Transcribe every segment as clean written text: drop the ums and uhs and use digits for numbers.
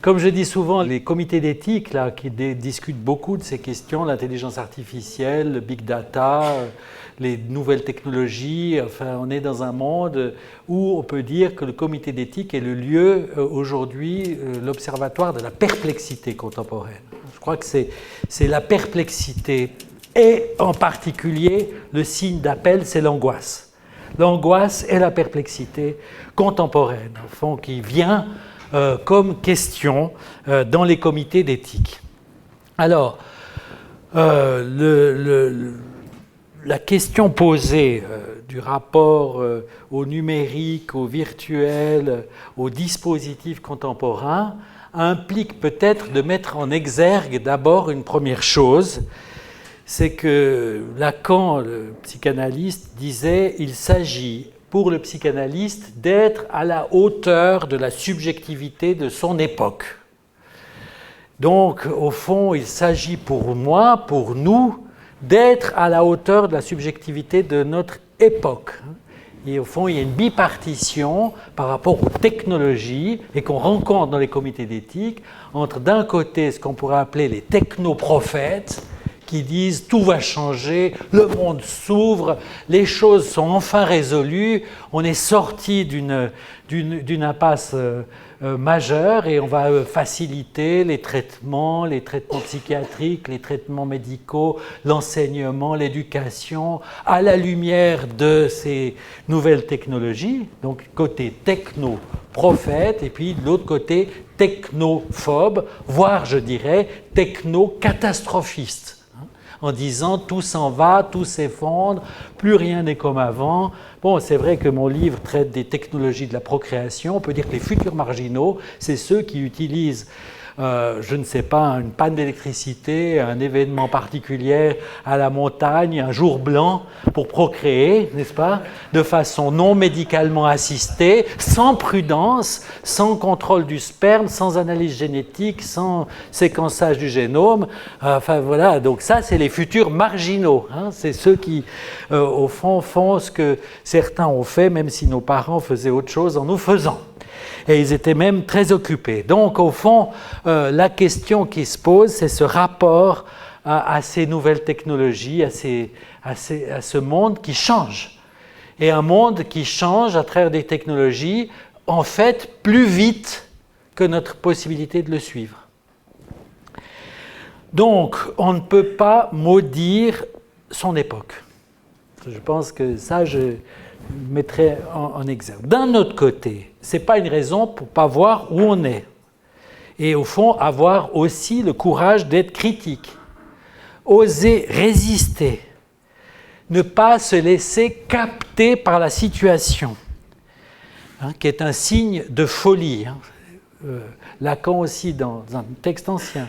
Comme je dis souvent, les comités d'éthique là, qui discutent beaucoup de ces questions, l'intelligence artificielle, le big data, les nouvelles technologies, enfin, on est dans un monde où on peut dire que le comité d'éthique est le lieu aujourd'hui, l'observatoire de la perplexité contemporaine. Je crois que c'est la perplexité et en particulier le signe d'appel, c'est l'angoisse. L'angoisse et la perplexité contemporaine, au fond, qui vient comme question dans les comités d'éthique. Alors, la question posée du rapport au numérique, au virtuel, aux dispositifs contemporains implique peut-être de mettre en exergue d'abord une première chose, c'est que Lacan, le psychanalyste, disait « il s'agit pour le psychanalyste d'être à la hauteur de la subjectivité de son époque ». Donc, au fond, il s'agit pour moi, pour nous, d'être à la hauteur de la subjectivité de notre époque. Et au fond, il y a une bipartition par rapport aux technologies et qu'on rencontre dans les comités d'éthique entre d'un côté ce qu'on pourrait appeler les technoprophètes qui disent tout va changer, le monde s'ouvre, les choses sont enfin résolues, on est sorti d'une impasse majeure et on va faciliter les traitements psychiatriques, les traitements médicaux, l'enseignement, l'éducation, à la lumière de ces nouvelles technologies, donc côté techno-prophète, et puis de l'autre côté technophobe, voire je dirais techno-catastrophiste, en disant tout s'en va, tout s'effondre, plus rien n'est comme avant. Bon, c'est vrai que mon livre traite des technologies de la procréation. On peut dire que les futurs marginaux, c'est ceux qui utilisent, je ne sais pas, une panne d'électricité, un événement particulier à la montagne, un jour blanc pour procréer, n'est-ce pas, de façon non médicalement assistée, sans prudence, sans contrôle du sperme, sans analyse génétique, sans séquençage du génome. Enfin voilà, donc ça c'est les futurs marginaux. Hein, c'est ceux qui, au fond, font ce que certains ont fait, même si nos parents faisaient autre chose en nous faisant. Et ils étaient même très occupés. Donc, au fond, la question qui se pose, c'est ce rapport à ces nouvelles technologies, à ce monde qui change. Et un monde qui change à travers des technologies, en fait, plus vite que notre possibilité de le suivre. Donc, on ne peut pas maudire son époque. Je pense que ça, je mettrai en exergue. D'un autre côté, ce n'est pas une raison pour ne pas voir où on est. Et au fond, avoir aussi le courage d'être critique. Oser résister. Ne pas se laisser capter par la situation, hein, qui est un signe de folie. Hein. Lacan aussi, dans un texte ancien,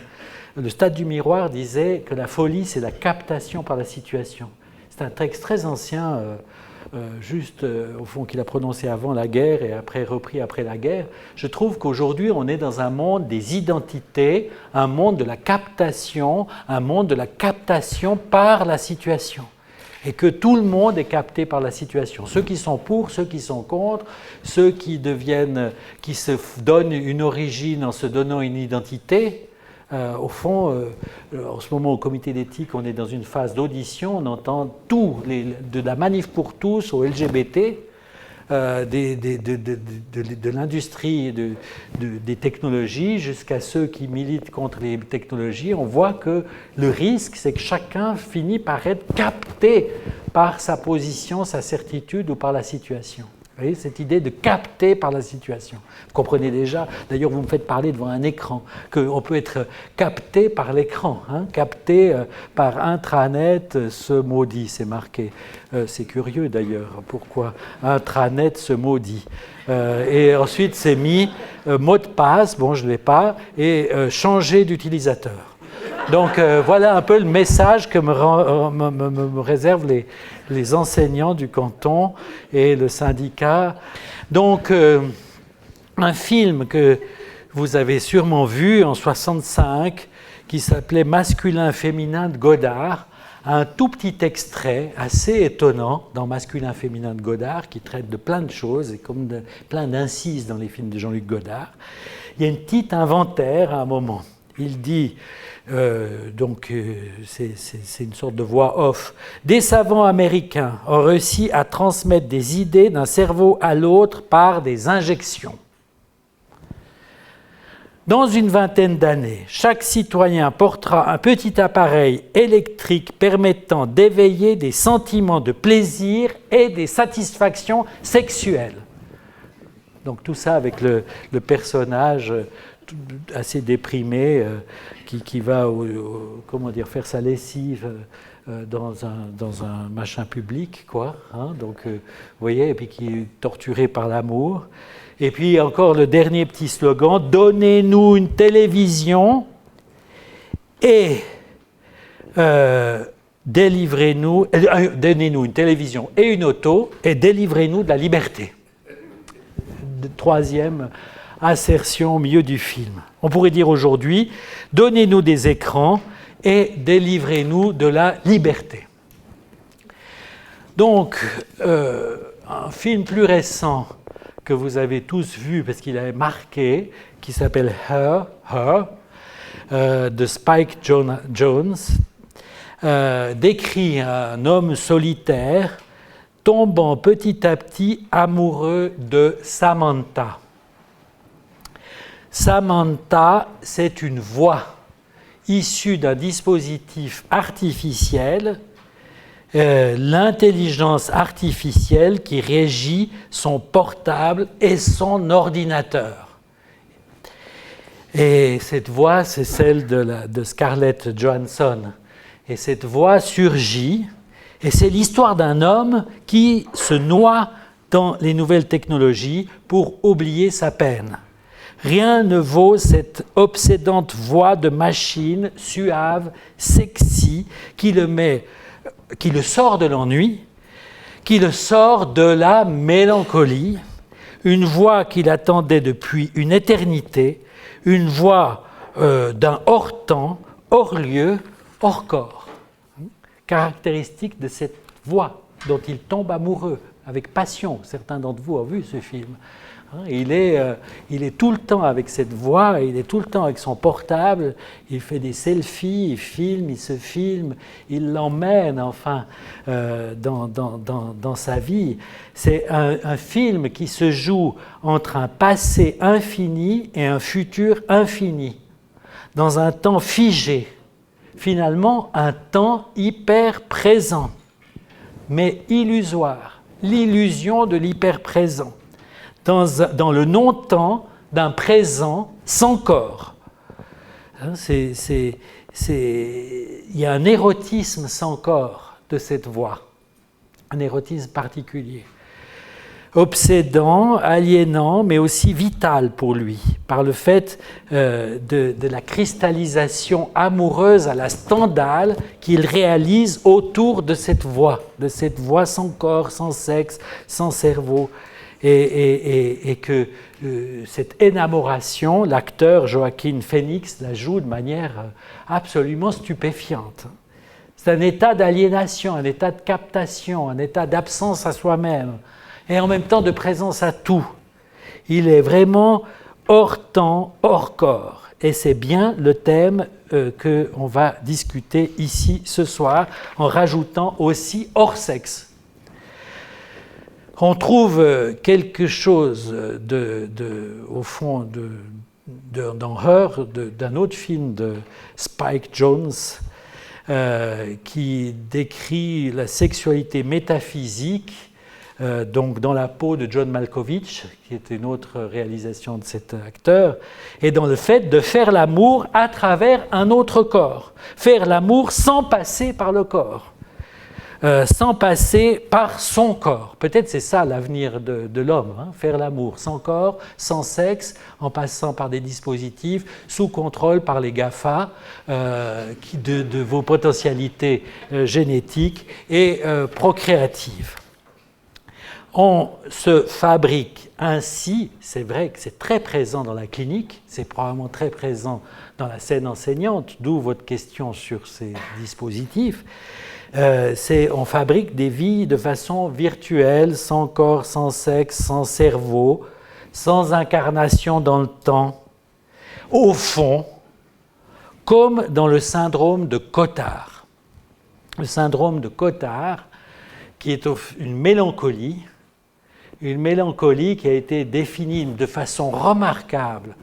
le stade du miroir disait que la folie, c'est la captation par la situation. C'est un texte très ancien, au fond, qu'il a prononcé avant la guerre et après repris après la guerre. Je trouve qu'aujourd'hui, on est dans un monde des identités, un monde de la captation, un monde de la captation par la situation. Et que tout le monde est capté par la situation. Ceux qui sont pour, ceux qui sont contre, ceux qui se donnent une origine en se donnant une identité. Au fond, en ce moment au comité d'éthique, on est dans une phase d'audition, on entend tout, de la manif pour tous au LGBT, de l'industrie des technologies jusqu'à ceux qui militent contre les technologies. On voit que le risque, c'est que chacun finit par être capté par sa position, sa certitude ou par la situation. Vous voyez, cette idée de capter par la situation. Vous comprenez déjà, d'ailleurs vous me faites parler devant un écran, qu'on peut être capté par l'écran, hein, capté par intranet ce maudit, c'est marqué. C'est curieux d'ailleurs, pourquoi intranet ce maudit. Et ensuite c'est mis mot de passe, bon je ne l'ai pas, et changer d'utilisateur. Donc voilà un peu le message que me réservent les enseignants du canton et le syndicat. Donc un film que vous avez sûrement vu en 1965 qui s'appelait Masculin-Féminin de Godard, un tout petit extrait assez étonnant dans Masculin-Féminin de Godard, qui traite de plein de choses, et comme plein d'incises dans les films de Jean-Luc Godard. Il y a une petite inventaire à un moment. Il dit, c'est une sorte de voix off, « Des savants américains ont réussi à transmettre des idées d'un cerveau à l'autre par des injections. Dans une vingtaine d'années, chaque citoyen portera un petit appareil électrique permettant d'éveiller des sentiments de plaisir et des satisfactions sexuelles. » Donc tout ça avec le personnage assez déprimé qui va faire sa lessive dans un machin public, quoi. Hein, donc, vous voyez, et puis qui est torturé par l'amour. Et puis encore le dernier petit slogan, « Donnez-nous une télévision et donnez-nous une télévision et une auto et délivrez-nous de la liberté. » Troisième assertion au milieu du film. On pourrait dire aujourd'hui, « Donnez-nous des écrans et délivrez-nous de la liberté. » Donc, un film plus récent que vous avez tous vu parce qu'il a marqué, qui s'appelle Her, de Spike Jonze, décrit un homme solitaire tombant petit à petit amoureux de Samantha. Samantha, c'est une voix issue d'un dispositif artificiel, l'intelligence artificielle qui régit son portable et son ordinateur. Et cette voix, c'est celle de Scarlett Johansson. Et cette voix surgit, et c'est l'histoire d'un homme qui se noie dans les nouvelles technologies pour oublier sa peine. Rien ne vaut cette obsédante voix de machine suave, sexy, qui le sort de l'ennui, qui le sort de la mélancolie, une voix qu'il attendait depuis une éternité, une voix d'un hors-temps, hors-lieu, hors-corps. Caractéristique de cette voix dont il tombe amoureux avec passion. Certains d'entre vous ont vu ce film. Il est tout le temps avec cette voix, il est tout le temps avec son portable, il fait des selfies, il filme, il se filme, il l'emmène enfin dans sa vie. C'est un film qui se joue entre un passé infini et un futur infini, dans un temps figé, finalement un temps hyper présent, mais illusoire, l'illusion de l'hyper présent. Dans le non-temps d'un présent sans corps. Il y a un érotisme sans corps de cette voix, un érotisme particulier, obsédant, aliénant, mais aussi vital pour lui, par le fait de la cristallisation amoureuse à la Stendhal qu'il réalise autour de cette voix sans corps, sans sexe, sans cerveau. Et que cette énamoration, l'acteur Joaquin Phoenix la joue de manière absolument stupéfiante. C'est un état d'aliénation, un état de captation, un état d'absence à soi-même, et en même temps de présence à tout. Il est vraiment hors temps, hors corps. Et c'est bien le thème qu'on va discuter ici ce soir, en rajoutant aussi hors sexe. On trouve quelque chose au fond dans Her, d'un autre film de Spike Jonze, qui décrit la sexualité métaphysique, donc dans la peau de John Malkovich, qui est une autre réalisation de cet acteur, et dans le fait de faire l'amour à travers un autre corps, faire l'amour sans passer par le corps. Sans passer par son corps. Peut-être c'est ça l'avenir de l'homme, hein, faire l'amour sans corps, sans sexe, en passant par des dispositifs, sous contrôle par les GAFA, de vos potentialités génétiques et procréatives. On se fabrique ainsi, c'est vrai que c'est très présent dans la clinique, c'est probablement très présent dans la scène enseignante, d'où votre question sur ces dispositifs. On fabrique des vies de façon virtuelle, sans corps, sans sexe, sans cerveau, sans incarnation dans le temps, au fond, comme dans le syndrome de Cotard. Le syndrome de Cotard, qui est une mélancolie qui a été définie de façon remarquable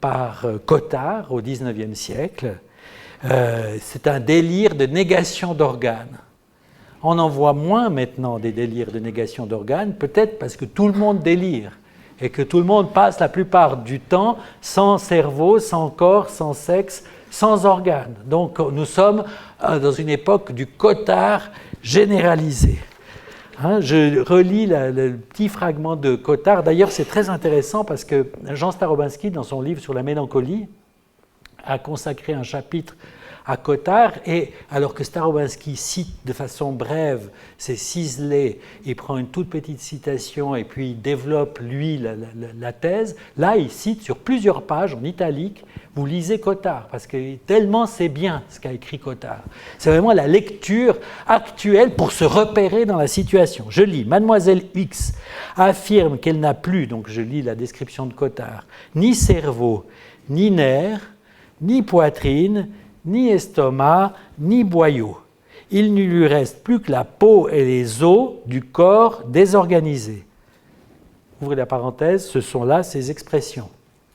par Cotard au XIXe siècle. C'est un délire de négation d'organes. On en voit moins maintenant des délires de négation d'organes, peut-être parce que tout le monde délire et que tout le monde passe la plupart du temps sans cerveau, sans corps, sans sexe, sans organes. Donc nous sommes dans une époque du Cotard généralisé. Je relis le petit fragment de Cotard. D'ailleurs, c'est très intéressant parce que Jean Starobinski, dans son livre sur la mélancolie, a consacré un chapitre à Cotard, et alors que Starobinski cite de façon brève, c'est ciselé, il prend une toute petite citation et puis il développe, lui, la thèse, là, il cite sur plusieurs pages, en italique, vous lisez Cotard, parce que tellement c'est bien ce qu'a écrit Cotard. C'est vraiment la lecture actuelle pour se repérer dans la situation. Je lis, Mademoiselle X affirme qu'elle n'a plus, donc je lis la description de Cotard, ni cerveau, ni nerfs, ni poitrine, ni estomac, ni boyau. Il ne lui reste plus que la peau et les os du corps désorganisés. Ouvrez la parenthèse, ce sont là ces expressions,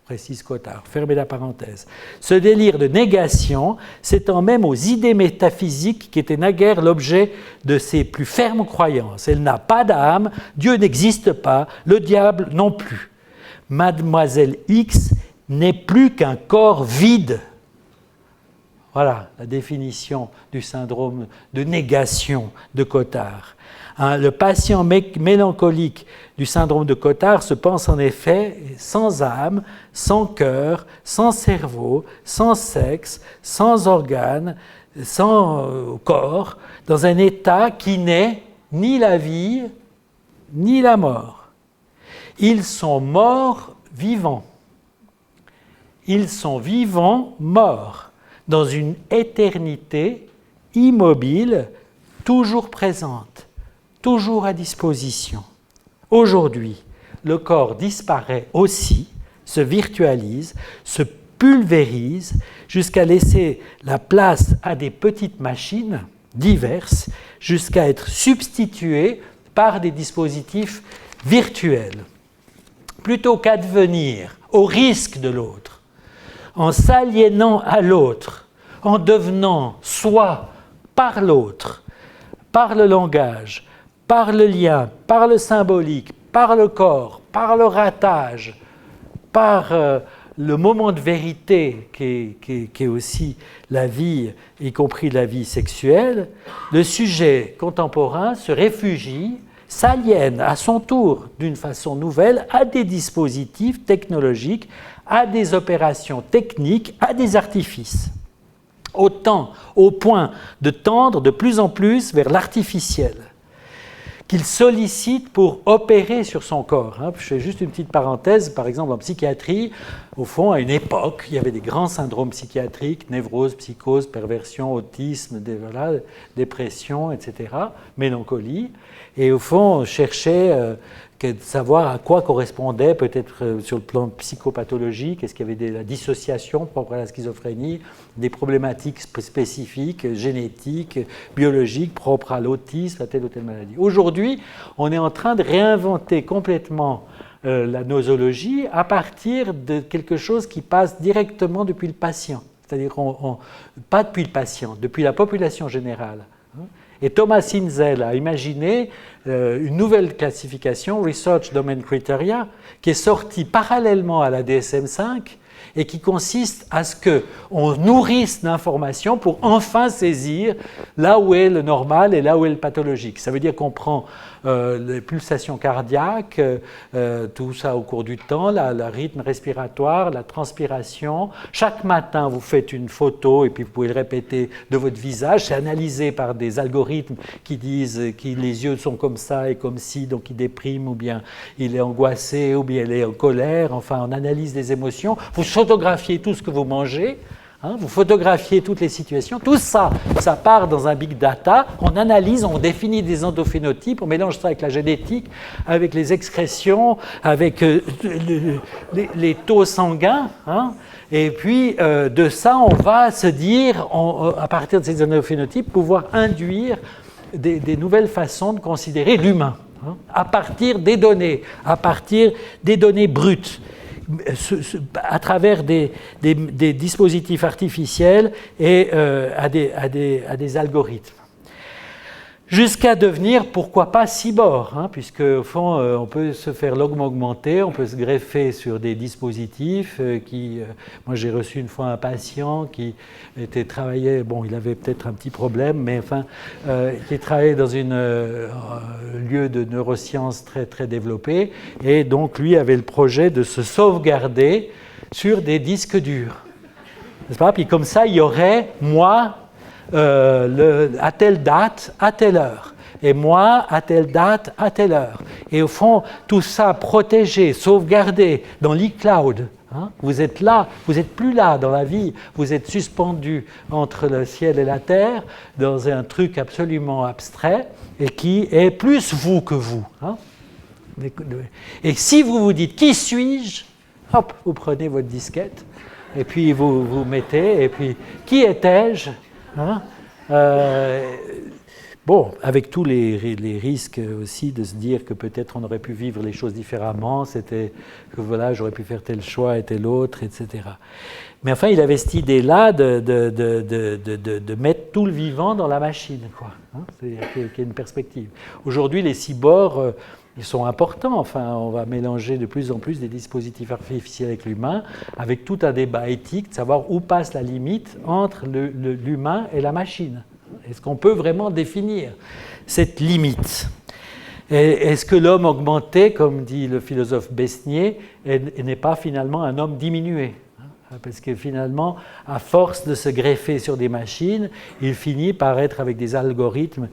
précise Cotard. Fermez la parenthèse. Ce délire de négation s'étend même aux idées métaphysiques qui étaient naguère l'objet de ses plus fermes croyances. Elle n'a pas d'âme, Dieu n'existe pas, le diable non plus. Mademoiselle X n'est plus qu'un corps vide. Voilà la définition du syndrome de négation de Cotard. Le patient mélancolique du syndrome de Cotard se pense en effet sans âme, sans cœur, sans cerveau, sans sexe, sans organes, sans corps, dans un état qui n'est ni la vie, ni la mort. Ils sont morts vivants. Ils sont vivants morts, dans une éternité immobile, toujours présente, toujours à disposition. Aujourd'hui, le corps disparaît aussi, se virtualise, se pulvérise, jusqu'à laisser la place à des petites machines diverses, jusqu'à être substitué par des dispositifs virtuels. Plutôt qu'advenir au risque de l'autre, en s'aliénant à l'autre, en devenant soi par l'autre, par le langage, par le lien, par le symbolique, par le corps, par le ratage, par le moment de vérité qui est aussi la vie, y compris la vie sexuelle, le sujet contemporain se réfugie, s'aliène à son tour d'une façon nouvelle à des dispositifs technologiques, à des opérations techniques, à des artifices. Autant au point de tendre de plus en plus vers l'artificiel, qu'il sollicite pour opérer sur son corps. Je fais juste une petite parenthèse, par exemple en psychiatrie, au fond, à une époque, il y avait des grands syndromes psychiatriques, névrose, psychose, perversion, autisme, dépression, etc., mélancolie, et au fond, on cherchait de savoir à quoi correspondait, peut-être sur le plan psychopathologique, est-ce qu'il y avait la dissociation propre à la schizophrénie, des problématiques spécifiques, génétiques, biologiques, propres à l'autisme, à telle ou telle maladie. Aujourd'hui, on est en train de réinventer complètement la nosologie à partir de quelque chose qui passe directement depuis le patient, c'est-à-dire pas depuis le patient, depuis la population générale. Et Thomas Inzel a imaginé une nouvelle classification, Research Domain Criteria, qui est sortie parallèlement à la DSM-5 et qui consiste à ce qu'on nourrisse d'informations pour enfin saisir là où est le normal et là où est le pathologique. Ça veut dire qu'on prend les pulsations cardiaques, tout ça au cours du temps, le rythme respiratoire, la transpiration. Chaque matin, vous faites une photo et puis vous pouvez le répéter de votre visage. C'est analysé par des algorithmes qui disent que les yeux sont comme ça et comme ci, donc il déprime, ou bien il est angoissé, ou bien il est en colère. Enfin, on analyse les émotions. Vous photographiez tout ce que vous mangez. Vous photographiez toutes les situations, tout ça, ça part dans un big data, on analyse, on définit des endophénotypes, on mélange ça avec la génétique, avec les excrétions, avec les taux sanguins, et puis de ça, on va se dire, à partir de ces endophénotypes, pouvoir induire des nouvelles façons de considérer l'humain, à partir des données brutes, à travers des dispositifs artificiels et à des algorithmes. Jusqu'à devenir, pourquoi pas, cyborg, puisque au fond, on peut se faire l'augmenter, on peut se greffer sur des dispositifs moi j'ai reçu une fois un patient qui travaillait, bon il avait peut-être un petit problème, mais enfin, qui travaillait dans un lieu de neurosciences très, très développé, et donc lui avait le projet de se sauvegarder sur des disques durs. N'est-ce pas? Puis comme ça, il y aurait, moi, à telle date, à telle heure, et moi, à telle date, à telle heure. Et au fond, tout ça protégé, sauvegardé dans l'e-cloud. Vous êtes là, vous n'êtes plus là dans la vie, vous êtes suspendu entre le ciel et la terre, dans un truc absolument abstrait, et qui est plus vous que vous. Et si vous vous dites « qui suis-je ?» hop, vous prenez votre disquette, et puis vous mettez, et puis « qui étais-je » Bon, avec tous les risques aussi de se dire que peut-être on aurait pu vivre les choses différemment, c'était que voilà, j'aurais pu faire tel choix et tel autre, etc. Mais enfin, il avait cette idée-là de mettre tout le vivant dans la machine, quoi. C'est-à-dire qu'il y a une perspective. Aujourd'hui, les cyborgs, ils sont importants. Enfin, on va mélanger de plus en plus des dispositifs artificiels avec l'humain, avec tout un débat éthique de savoir où passe la limite entre l'humain et la machine. Est-ce qu'on peut vraiment définir cette limite? Est-ce que l'homme augmenté, comme dit le philosophe Besnier, n'est pas finalement un homme diminué? Parce que finalement, à force de se greffer sur des machines, il finit par être avec des algorithmes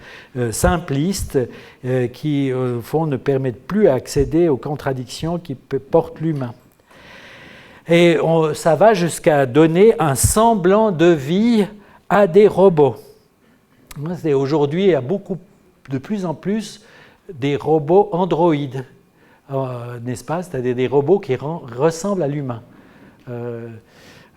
simplistes qui, au fond, ne permettent plus d'accéder aux contradictions qui portent l'humain. Et ça va jusqu'à donner un semblant de vie à des robots. Aujourd'hui, il y a de plus en plus des robots androïdes, n'est-ce pas? C'est-à-dire des robots qui ressemblent à l'humain.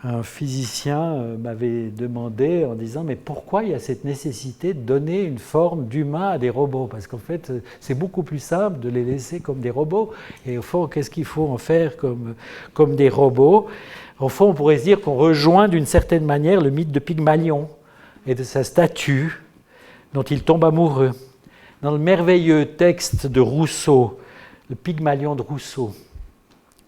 Un physicien m'avait demandé en disant « mais pourquoi il y a cette nécessité de donner une forme d'humain à des robots? Parce qu'en fait, c'est beaucoup plus simple de les laisser comme des robots. Et au fond, qu'est-ce qu'il faut en faire comme des robots? Au fond, on pourrait se dire qu'on rejoint d'une certaine manière le mythe de Pygmalion et de sa statue dont il tombe amoureux. Dans le merveilleux texte de Rousseau, le Pygmalion de Rousseau,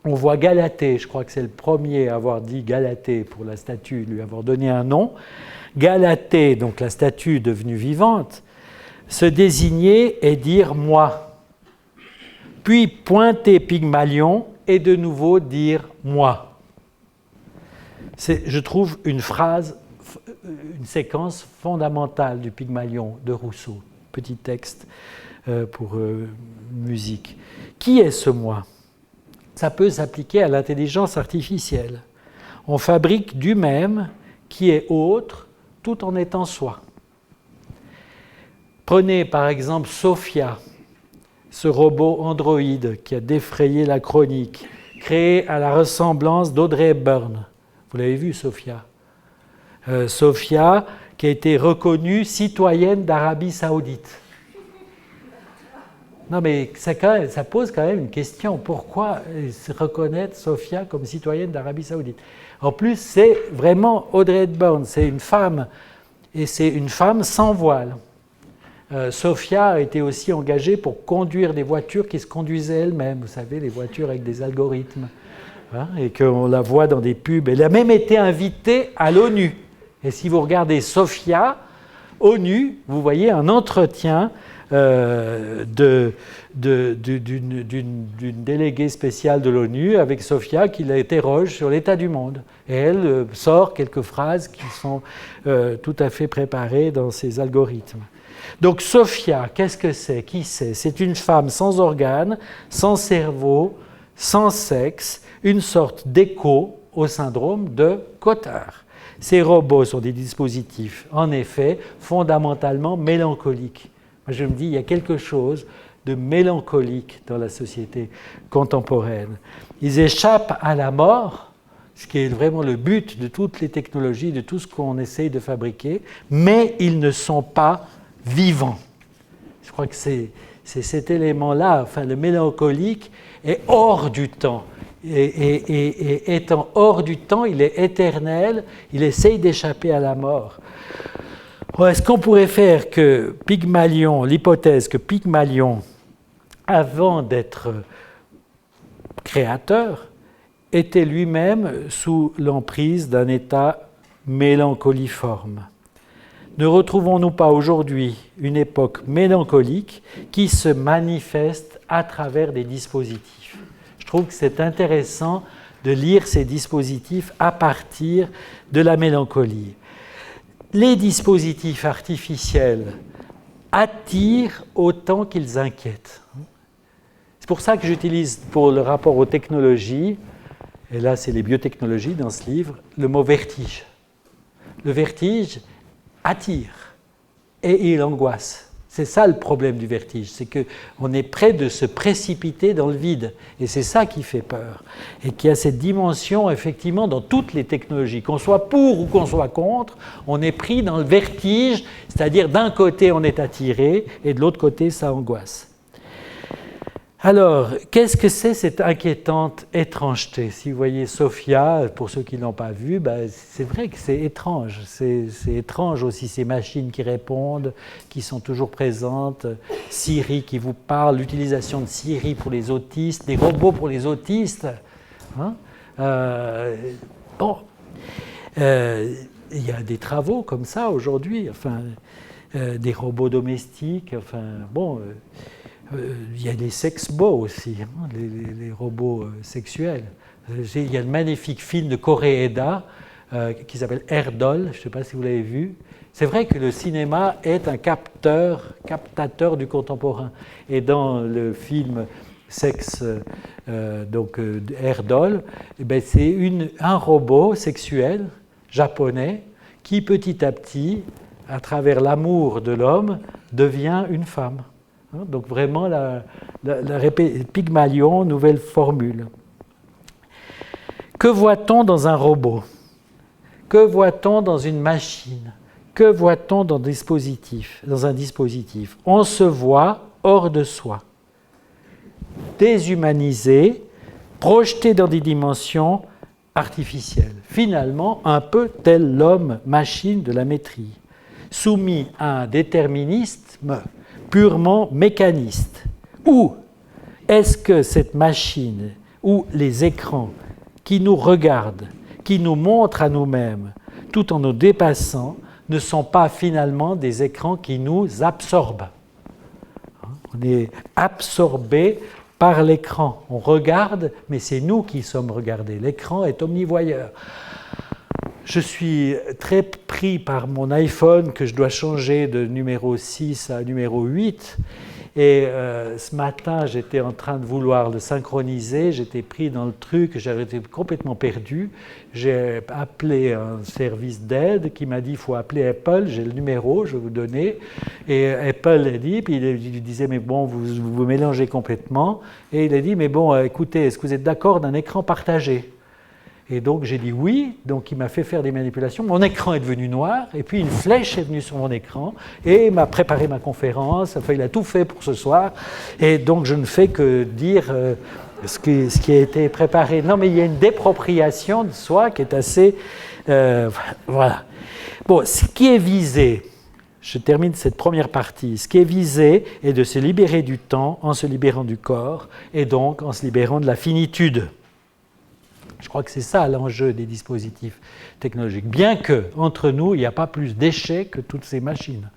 on voit Galatée, je crois que c'est le premier à avoir dit Galatée pour la statue, lui avoir donné un nom. Galatée, donc la statue devenue vivante, se désigner et dire « moi ». Puis pointer Pygmalion et de nouveau dire « moi ». C'est, je trouve, une séquence fondamentale du Pygmalion de Rousseau. Petit texte pour musique. Qui est ce moi? Ça peut s'appliquer à l'intelligence artificielle. On fabrique du même qui est autre tout en étant soi. Prenez par exemple Sophia, ce robot androïde qui a défrayé la chronique, créé à la ressemblance d'Audrey Hepburn. Vous l'avez vu, Sophia? Sophia qui a été reconnue citoyenne d'Arabie Saoudite. Non, mais ça pose quand même une question. Pourquoi se reconnaître Sophia comme citoyenne d'Arabie Saoudite? En plus, c'est vraiment Audrey Hepburn, c'est une femme, et c'est une femme sans voile. Sophia a été aussi engagée pour conduire des voitures qui se conduisaient elles-mêmes, vous savez, les voitures avec des algorithmes, et qu'on la voit dans des pubs. Elle a même été invitée à l'ONU. Et si vous regardez Sophia, ONU, vous voyez un entretien d'une déléguée spéciale de l'ONU avec Sophia qui l'interroge sur l'état du monde. Et elle sort quelques phrases qui sont tout à fait préparées dans ses algorithmes. Donc Sophia, qu'est-ce que c'est? Qui c'est? C'est une femme sans organes, sans cerveau, sans sexe, une sorte d'écho au syndrome de Cotard. Ces robots sont des dispositifs, en effet, fondamentalement mélancoliques. Moi, je me dis, il y a quelque chose de mélancolique dans la société contemporaine. Ils échappent à la mort, ce qui est vraiment le but de toutes les technologies, de tout ce qu'on essaye de fabriquer, mais ils ne sont pas vivants. Je crois que c'est cet élément-là, enfin le mélancolique est hors du temps. Et étant hors du temps, il est éternel, il essaye d'échapper à la mort. Est-ce qu'on pourrait faire que Pygmalion, l'hypothèse que Pygmalion, avant d'être créateur, était lui-même sous l'emprise d'un état mélancoliforme? Ne retrouvons-nous pas aujourd'hui une époque mélancolique qui se manifeste à travers des dispositifs? Je trouve que c'est intéressant de lire ces dispositifs à partir de la mélancolie. Les dispositifs artificiels attirent autant qu'ils inquiètent. C'est pour ça que j'utilise pour le rapport aux technologies, et là c'est les biotechnologies dans ce livre, le mot vertige. Le vertige attire et il angoisse. C'est ça le problème du vertige, c'est qu'on est près de se précipiter dans le vide. Et c'est ça qui fait peur. Et qu'il y a cette dimension, effectivement, dans toutes les technologies. Qu'on soit pour ou qu'on soit contre, on est pris dans le vertige, c'est-à-dire d'un côté on est attiré et de l'autre côté ça angoisse. Alors, qu'est-ce que c'est cette inquiétante étrangeté? Si vous voyez Sophia, pour ceux qui ne l'ont pas vu, c'est vrai que c'est étrange. C'est étrange aussi ces machines qui répondent, qui sont toujours présentes, Siri qui vous parle, l'utilisation de Siri pour les autistes, des robots pour les autistes. Hein? Il y a des travaux comme ça aujourd'hui, enfin, des robots domestiques, enfin, bon... il y a les sex-bots aussi, hein, les robots sexuels. Il y a le magnifique film de Koreeda qui s'appelle Erdol, je ne sais pas si vous l'avez vu. C'est vrai que le cinéma est un captateur du contemporain. Et dans le film Erdol, c'est un robot sexuel japonais qui petit à petit, à travers l'amour de l'homme, devient une femme. Donc vraiment, Pygmalion, nouvelle formule. Que voit-on dans un robot? Que voit-on dans une machine? Que voit-on dans un dispositif? On se voit hors de soi, déshumanisé, projeté dans des dimensions artificielles. Finalement, un peu tel l'homme-machine de la maîtrise, soumis à un déterminisme purement mécaniste. Ou est-ce que cette machine ou les écrans qui nous regardent, qui nous montrent à nous-mêmes, tout en nous dépassant, ne sont pas finalement des écrans qui nous absorbent? On est absorbé par l'écran. On regarde, mais c'est nous qui sommes regardés. L'écran est omnivoyeur. Je suis très pris par mon iPhone que je dois changer de numéro 6 à numéro 8. Et ce matin, j'étais en train de vouloir le synchroniser. J'étais pris dans le truc, j'étais complètement perdu. J'ai appelé un service d'aide qui m'a dit il faut appeler Apple. J'ai le numéro, je vais vous donner. Et Apple a dit, puis il disait mais bon, vous mélangez complètement. Et il a dit mais bon, écoutez, est-ce que vous êtes d'accord d'un écran partagé? Et donc j'ai dit oui, donc il m'a fait faire des manipulations, mon écran est devenu noir, et puis une flèche est venue sur mon écran, et il m'a préparé ma conférence, enfin il a tout fait pour ce soir, et donc je ne fais que dire ce qui a été préparé. Non mais il y a une dépropriation de soi qui est assez... voilà. Bon, ce qui est visé, je termine cette première partie, ce qui est visé est de se libérer du temps en se libérant du corps, et donc en se libérant de la finitude. Je crois que c'est ça l'enjeu des dispositifs technologiques. Bien que, entre nous, il n'y a pas plus déchets que toutes ces machines,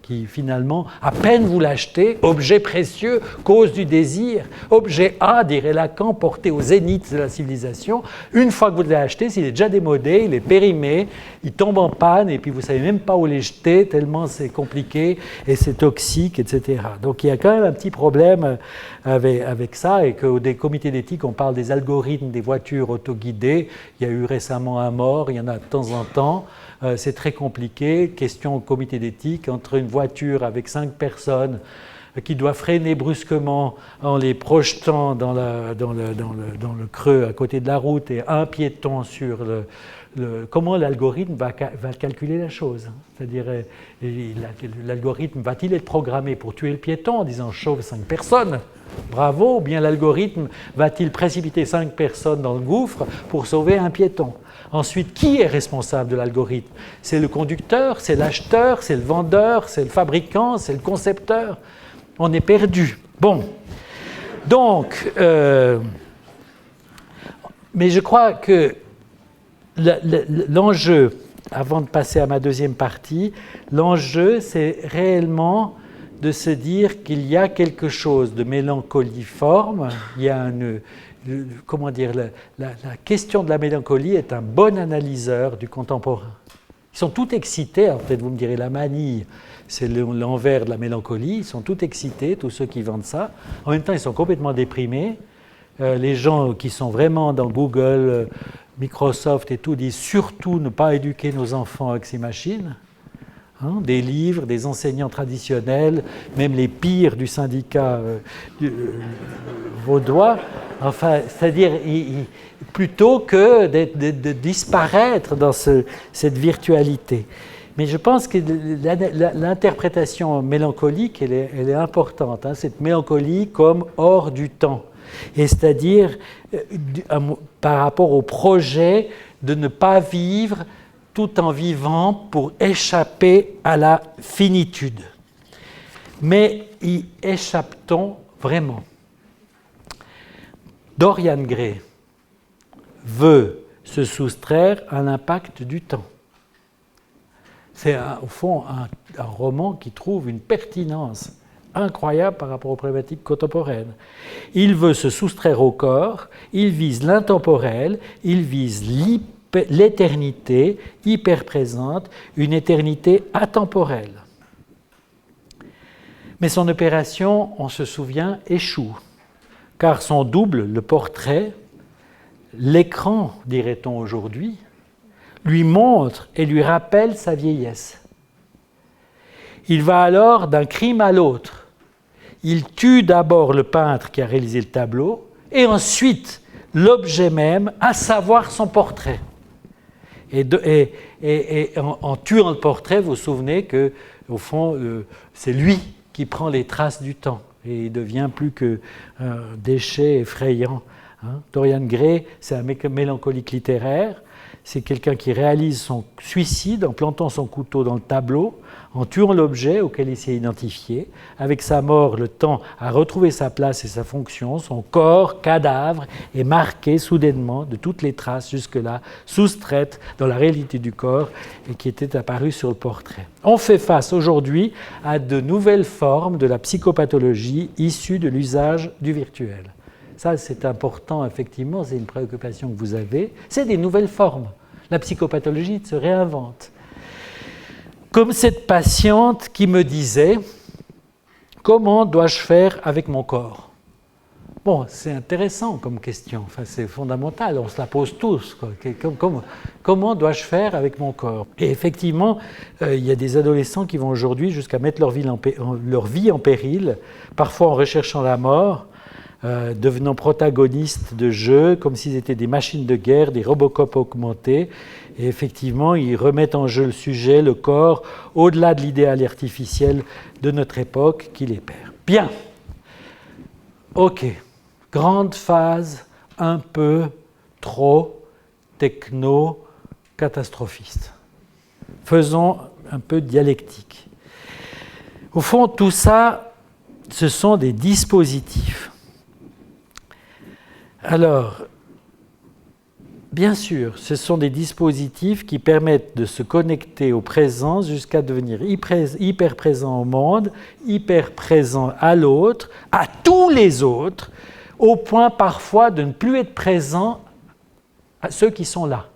qui finalement, à peine vous l'achetez, objet précieux, cause du désir, objet A, dirait Lacan, porté au zénith de la civilisation. Une fois que vous l'avez acheté, s'il est déjà démodé, il est périmé, il tombe en panne, et puis vous ne savez même pas où les jeter, tellement c'est compliqué et c'est toxique, etc. Donc il y a quand même un petit problème avec ça, et qu'au des comités d'éthique, on parle des algorithmes des voitures autoguidées. Il y a eu récemment un mort, il y en a de temps en temps. C'est très compliqué. Question au comité d'éthique, entre une voiture avec 5 personnes qui doit freiner brusquement en les projetant dans le creux à côté de la route et un piéton sur comment l'algorithme va calculer la chose. C'est-à-dire, l'algorithme va-t-il être programmé pour tuer le piéton en disant « sauve 5 personnes » bravo, ou bien l'algorithme va-t-il précipiter 5 personnes dans le gouffre pour sauver un piéton? Ensuite, qui est responsable de l'algorithme? C'est le conducteur, c'est l'acheteur, c'est le vendeur, c'est le fabricant, c'est le concepteur. On est perdu. Bon. Donc, mais je crois que l'enjeu, avant de passer à ma deuxième partie, l'enjeu, c'est réellement de se dire qu'il y a quelque chose de mélancoliforme, il y a comment dire, la question de la mélancolie est un bon analyseur du contemporain. Ils sont tous excités, alors peut-être vous me direz la manille, c'est l'envers de la mélancolie, ils sont tous excités, tous ceux qui vendent ça. En même temps, ils sont complètement déprimés. Les gens qui sont vraiment dans Google, Microsoft et tout disent surtout ne pas éduquer nos enfants avec ces machines. Des livres, des enseignants traditionnels, même les pires du syndicat vaudois, enfin, c'est-à-dire plutôt que de disparaître dans cette virtualité. Mais je pense que l'interprétation mélancolique, elle est importante, cette mélancolie comme hors du temps, et c'est-à-dire par rapport au projet de ne pas vivre tout en vivant pour échapper à la finitude. Mais y échappe-t-on vraiment? Dorian Gray veut se soustraire à l'impact du temps. C'est au fond un roman qui trouve une pertinence incroyable par rapport aux problématiques contemporaines. Il veut se soustraire au corps, il vise l'intemporel, il vise l'éternité hyper présente, une éternité atemporelle. Mais son opération, on se souvient, échoue, car son double, le portrait, l'écran, dirait-on aujourd'hui, lui montre et lui rappelle sa vieillesse. Il va alors d'un crime à l'autre. Il tue d'abord le peintre qui a réalisé le tableau, et ensuite l'objet même, à savoir son portrait. Et en tuant le portrait, vous vous souvenez que, au fond, c'est lui qui prend les traces du temps, et il devient plus qu'un déchet effrayant. Dorian Gray, c'est un mélancolique littéraire, c'est quelqu'un qui réalise son suicide en plantant son couteau dans le tableau, en tuant l'objet auquel il s'est identifié. Avec sa mort, le temps a retrouvé sa place et sa fonction. Son corps, cadavre, est marqué soudainement de toutes les traces jusque-là soustraites dans la réalité du corps et qui étaient apparues sur le portrait. On fait face aujourd'hui à de nouvelles formes de la psychopathologie issues de l'usage du virtuel. Ça, c'est important, effectivement, c'est une préoccupation que vous avez. C'est des nouvelles formes. La psychopathologie se réinvente. Comme cette patiente qui me disait « Comment dois-je faire avec mon corps ?» Bon, c'est intéressant comme question, enfin, c'est fondamental, on se la pose tous. Comment dois-je faire avec mon corps? Et effectivement, il y a des adolescents qui vont aujourd'hui jusqu'à mettre leur vie en péril, parfois en recherchant la mort, devenant protagonistes de jeux comme s'ils étaient des machines de guerre, des Robocop augmentés. Et effectivement, ils remettent en jeu le sujet, le corps, au-delà de l'idéal artificiel de notre époque qui les perd. Bien. Ok. Grande phase un peu trop techno-catastrophiste. Faisons un peu de dialectique. Au fond, tout ça, ce sont des dispositifs. Alors, Bien sûr, ce sont des dispositifs qui permettent de se connecter au présent jusqu'à devenir hyper présent au monde, hyper présent à l'autre, à tous les autres, au point parfois de ne plus être présent à ceux qui sont là.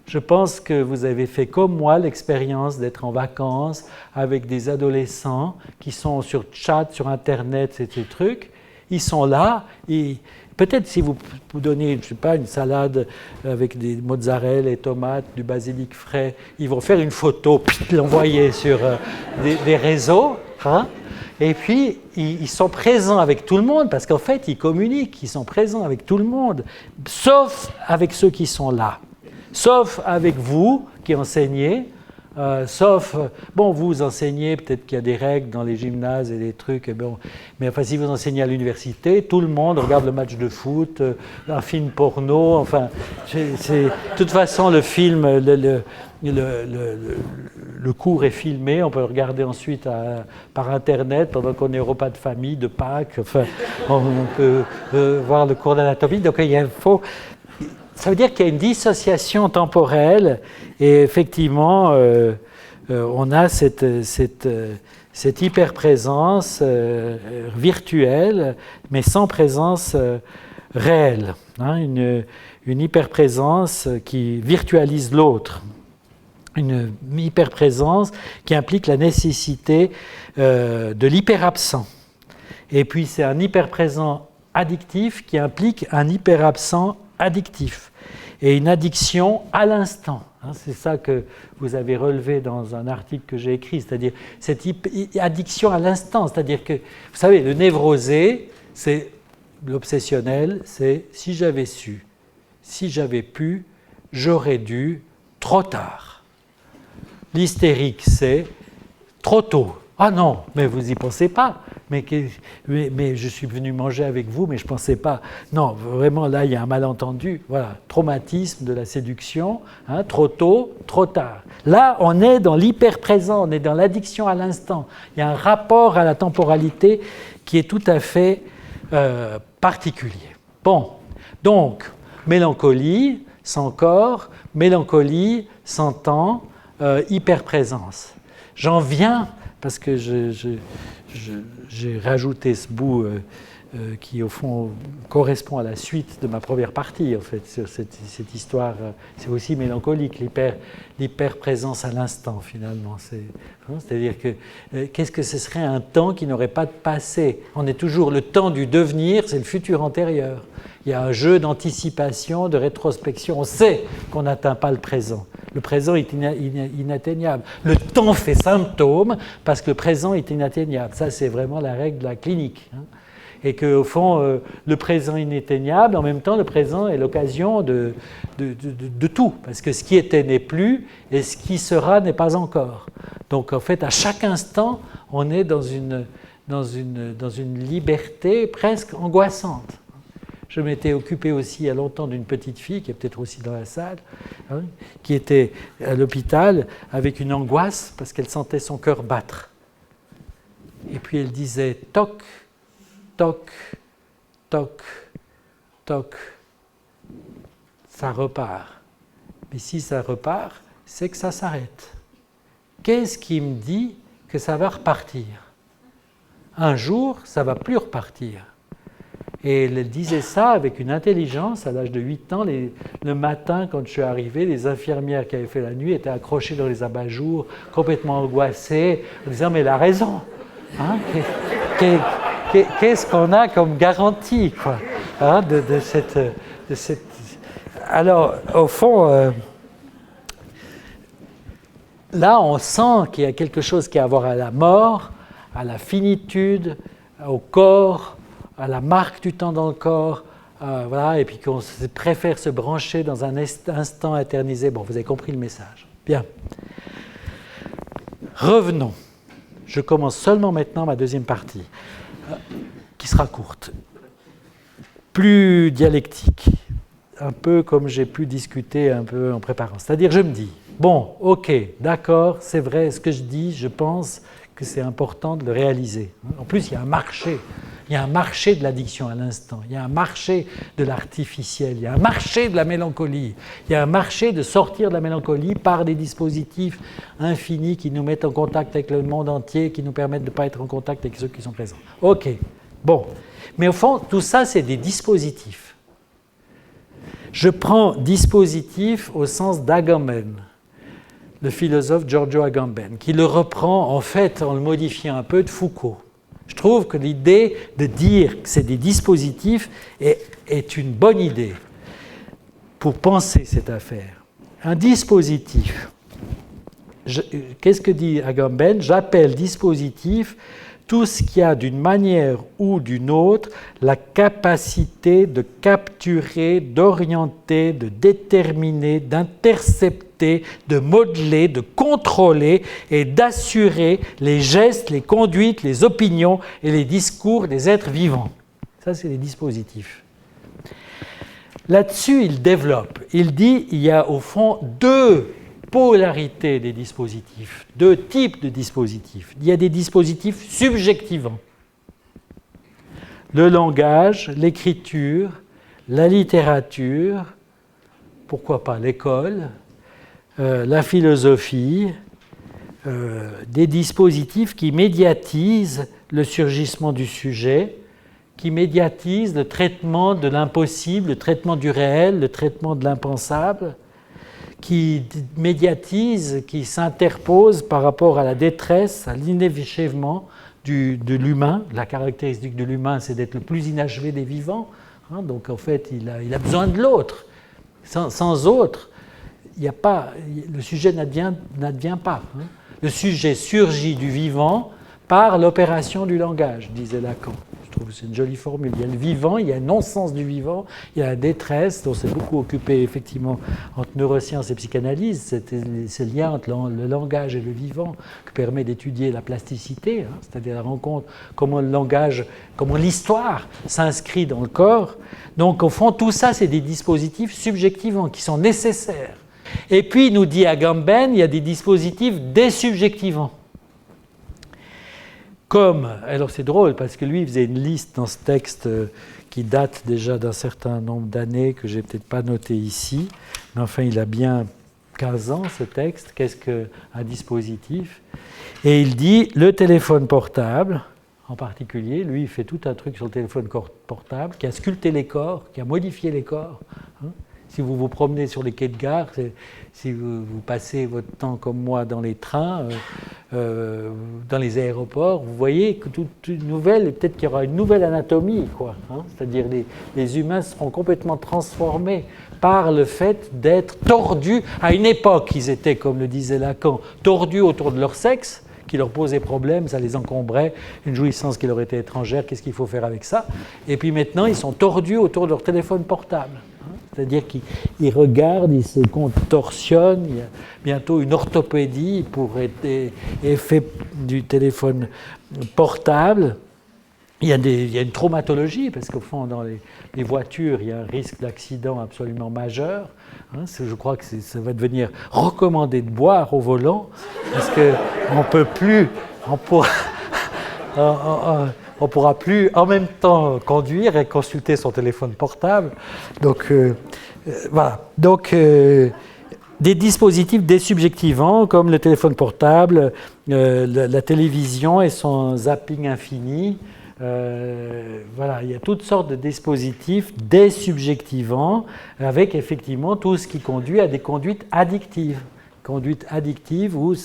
Je pense que vous avez fait comme moi l'expérience d'être en vacances avec des adolescents qui sont sur chat, sur Internet, ces trucs. Ils sont là et peut-être si vous donnez, je sais pas, une salade avec des mozzarella et tomates, du basilic frais, ils vont faire une photo, puis l'envoyer sur des réseaux. Hein? Et puis, ils sont présents avec tout le monde parce qu'en fait, ils communiquent, ils sont présents avec tout le monde, sauf avec ceux qui sont là. Sauf avec vous qui enseignez, sauf, bon, vous enseignez, peut-être qu'il y a des règles dans les gymnases et des trucs, bon, mais enfin, si vous enseignez à l'université, tout le monde regarde le match de foot, un film porno, enfin, de toute façon, le film, le cours est filmé, on peut le regarder ensuite par Internet pendant qu'on est au repas de famille, de Pâques, enfin, on peut voir le cours d'anatomie, donc il faut... Ça veut dire qu'il y a une dissociation temporelle et effectivement, on a cette hyper-présence virtuelle, mais sans présence réelle. Hein, une hyper-présence qui virtualise l'autre. Une hyper-présence qui implique la nécessité de l'hyper-absent. Et puis c'est un hyper-présent addictif qui implique un hyper-absent addictif et une addiction à l'instant. C'est ça que vous avez relevé dans un article que j'ai écrit, c'est-à-dire cette addiction à l'instant, c'est-à-dire que, vous savez, le névrosé, c'est l'obsessionnel, c'est si j'avais su, si j'avais pu, j'aurais dû, trop tard. L'hystérique, c'est trop tôt. Ah non, mais vous n'y pensez pas. Mais je suis venu manger avec vous, mais je ne pensais pas. Non, vraiment, là, il y a un malentendu. Voilà, traumatisme de la séduction, hein, trop tôt, trop tard. Là, on est dans l'hyper-présent, on est dans l'addiction à l'instant. Il y a un rapport à la temporalité qui est tout à fait particulier. Bon, donc, mélancolie sans corps, mélancolie sans temps, hyper-présence. J'en viens... parce que j'ai rajouté ce bout qui, au fond, correspond à la suite de ma première partie, en fait, sur cette histoire. C'est aussi mélancolique, l'hyper-présence à l'instant, finalement. C'est-à-dire que qu'est-ce que ce serait un temps qui n'aurait pas de passé? On est toujours le temps du devenir, c'est le futur antérieur. Il y a un jeu d'anticipation, de rétrospection. On sait qu'on n'atteint pas le présent. Le présent est inatteignable. Le temps fait symptôme parce que le présent est inatteignable. Ça, c'est vraiment la règle de la clinique. Hein. Et qu'au fond, le présent est inatteignable, en même temps, le présent est l'occasion de tout. Parce que ce qui était n'est plus, et ce qui sera n'est pas encore. Donc, en fait, à chaque instant, on est dans une liberté presque angoissante. Je m'étais occupé aussi il y a longtemps d'une petite fille, qui est peut-être aussi dans la salle, hein, qui était à l'hôpital avec une angoisse parce qu'elle sentait son cœur battre. Et puis elle disait toc, toc, toc, toc. Ça repart. Mais si ça repart, c'est que ça s'arrête. Qu'est-ce qui me dit que ça va repartir? Un jour, ça ne va plus repartir. Et elle disait ça avec une intelligence. À l'âge de 8 ans, le matin, quand je suis arrivé, les infirmières qui avaient fait la nuit étaient accrochées dans les abat-jours, complètement angoissées, en disant « mais elle a raison hein, qu'est-ce qu'on a comme garantie quoi, hein, de cette... Alors, au fond, là, on sent qu'il y a quelque chose qui a à voir à la mort, à la finitude, au corps, à la marque du temps dans le corps, voilà, et puis qu'on préfère se brancher dans un instant éternisé. Bon, vous avez compris le message. Bien. Revenons. Je commence seulement maintenant ma deuxième partie, qui sera courte. Plus dialectique, un peu comme j'ai pu discuter un peu en préparant. C'est-à-dire, je me dis, bon, ok, d'accord, c'est vrai, ce que je dis, je pense que c'est important de le réaliser. En plus, il y a un marché. Il y a un marché de l'addiction à l'instant, il y a un marché de l'artificiel, il y a un marché de la mélancolie, il y a un marché de sortir de la mélancolie par des dispositifs infinis qui nous mettent en contact avec le monde entier, qui nous permettent de ne pas être en contact avec ceux qui sont présents. Ok, bon. Mais au fond, tout ça, c'est des dispositifs. Je prends dispositif au sens d'Agamben, le philosophe Giorgio Agamben, qui le reprend en fait en le modifiant un peu de Foucault. Je trouve que l'idée de dire que c'est des dispositifs est une bonne idée pour penser cette affaire. Un dispositif, qu'est-ce que dit Agamben? J'appelle dispositif tout ce qui a d'une manière ou d'une autre la capacité de capturer, d'orienter, de déterminer, d'intercepter, de modeler, de contrôler et d'assurer les gestes, les conduites, les opinions et les discours des êtres vivants. Ça, c'est les dispositifs. Là-dessus, il développe. Il dit qu'il y a au fond deux polarités des dispositifs, deux types de dispositifs. Il y a des dispositifs subjectivants. Le langage, l'écriture, la littérature, pourquoi pas l'école, la philosophie, des dispositifs qui médiatisent le surgissement du sujet, qui médiatisent le traitement de l'impossible, le traitement du réel, le traitement de l'impensable, qui médiatise, qui s'interpose par rapport à la détresse, à l'inachèvement de l'humain. La caractéristique de l'humain, c'est d'être le plus inachevé des vivants. Hein, donc en fait, il a besoin de l'autre. Sans autre, le sujet n'advient pas. Hein. Le sujet surgit du vivant par l'opération du langage, disait Lacan. Je trouve que c'est une jolie formule. Il y a le vivant, il y a un non-sens du vivant, il y a la détresse, dont s'est beaucoup occupé effectivement entre neurosciences et psychanalyse, ce lien entre le langage et le vivant qui permet d'étudier la plasticité, hein, c'est-à-dire la rencontre, comment le langage, comment l'histoire s'inscrit dans le corps. Donc au fond, tout ça, c'est des dispositifs subjectivants qui sont nécessaires. Et puis, nous dit Agamben, il y a des dispositifs désubjectivants. Alors c'est drôle parce que lui il faisait une liste dans ce texte qui date déjà d'un certain nombre d'années que j'ai peut-être pas noté ici, mais enfin il a bien 15 ans ce texte, qu'est-ce qu'un dispositif? Et il dit le téléphone portable, en particulier, lui il fait tout un truc sur le téléphone portable qui a sculpté les corps, qui a modifié les corps. Hein. Si vous vous promenez sur les quais de gare, si vous passez votre temps comme moi dans les trains, dans les aéroports, vous voyez que toute une nouvelle, peut-être qu'il y aura une nouvelle anatomie, quoi. Hein, c'est-à-dire les humains seront complètement transformés par le fait d'être tordus. À une époque, ils étaient, comme le disait Lacan, tordus autour de leur sexe, qui leur posait problème, ça les encombrait, une jouissance qui leur était étrangère, qu'est-ce qu'il faut faire avec ça? Et puis maintenant, ils sont tordus autour de leur téléphone portable. C'est-à-dire qu'ils regardent, ils se contorsionnent, il y a bientôt une orthopédie pour effet du téléphone portable. Il y a une traumatologie, parce qu'au fond, dans les voitures, il y a un risque d'accident absolument majeur. Hein, je crois que ça va devenir recommandé de boire au volant, parce qu'on ne peut plus, on pourra plus en même temps conduire et consulter son téléphone portable. Donc, voilà. Donc, des dispositifs désubjectivants comme le téléphone portable, la télévision et son zapping infini. Voilà, il y a toutes sortes de dispositifs désubjectivants avec effectivement tout ce qui conduit à des conduites addictives. Conduite addictive où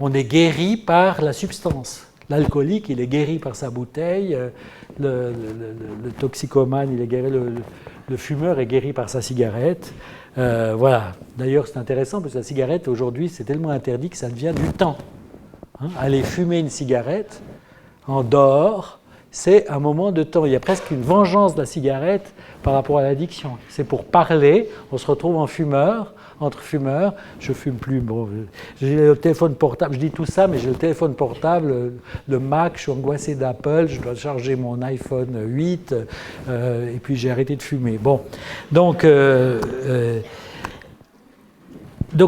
on est guéri par la substance. L'alcoolique, il est guéri par sa bouteille, le toxicomane, il est guéri, le fumeur est guéri par sa cigarette. Voilà. D'ailleurs, c'est intéressant parce que la cigarette, aujourd'hui, c'est tellement interdit que ça devient du temps. Hein, aller fumer une cigarette en dehors, c'est un moment de temps. Il y a presque une vengeance de la cigarette par rapport à l'addiction. C'est pour parler, on se retrouve en fumeur, entre fumeurs, je fume plus, bon, j'ai le téléphone portable, je dis tout ça, mais j'ai le téléphone portable, le Mac, je suis angoissé d'Apple, je dois charger mon iPhone 8, et puis j'ai arrêté de fumer. Bon, donc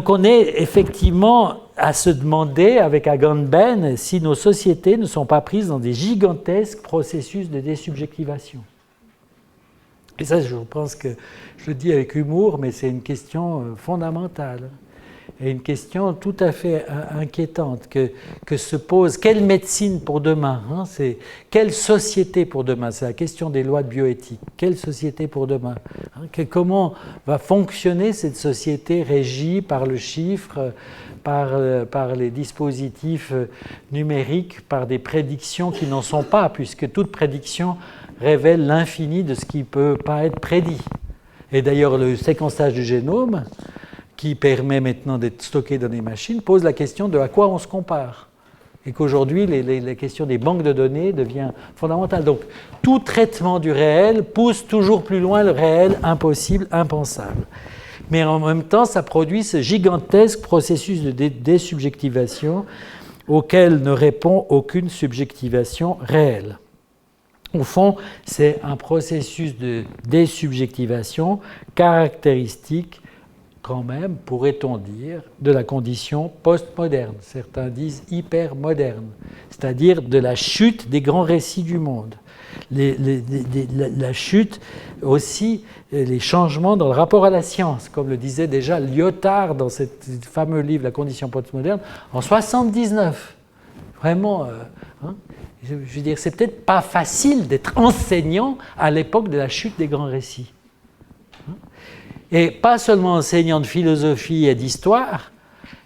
on est effectivement à se demander avec Agamben si nos sociétés ne sont pas prises dans des gigantesques processus de désubjectivation. Et ça, je pense que je le dis avec humour, mais c'est une question fondamentale. Et une question tout à fait inquiétante que se pose. Quelle médecine pour demain, hein? C'est quelle société pour demain? C'est la question des lois de bioéthique. Quelle société pour demain, hein? Comment va fonctionner cette société régie par le chiffre, par les dispositifs numériques, par des prédictions qui n'en sont pas, puisque toute prédiction révèle l'infini de ce qui ne peut pas être prédit. Et d'ailleurs, le séquençage du génome, qui permet maintenant d'être stocké dans des machines, pose la question de à quoi on se compare. Et qu'aujourd'hui, la question des banques de données devient fondamentale. Donc, tout traitement du réel pousse toujours plus loin le réel impossible, impensable. Mais en même temps, ça produit ce gigantesque processus de désubjectivation auquel ne répond aucune subjectivation réelle. Au fond, c'est un processus de désubjectivation caractéristique quand même, pourrait-on dire, de la condition postmoderne, certains disent hypermoderne, c'est-à-dire de la chute des grands récits du monde. La chute aussi, les changements dans le rapport à la science, comme le disait déjà Lyotard dans ce fameux livre La condition postmoderne, en 1979. Vraiment, je veux dire, c'est peut-être pas facile d'être enseignant à l'époque de la chute des grands récits. Et pas seulement enseignant de philosophie et d'histoire,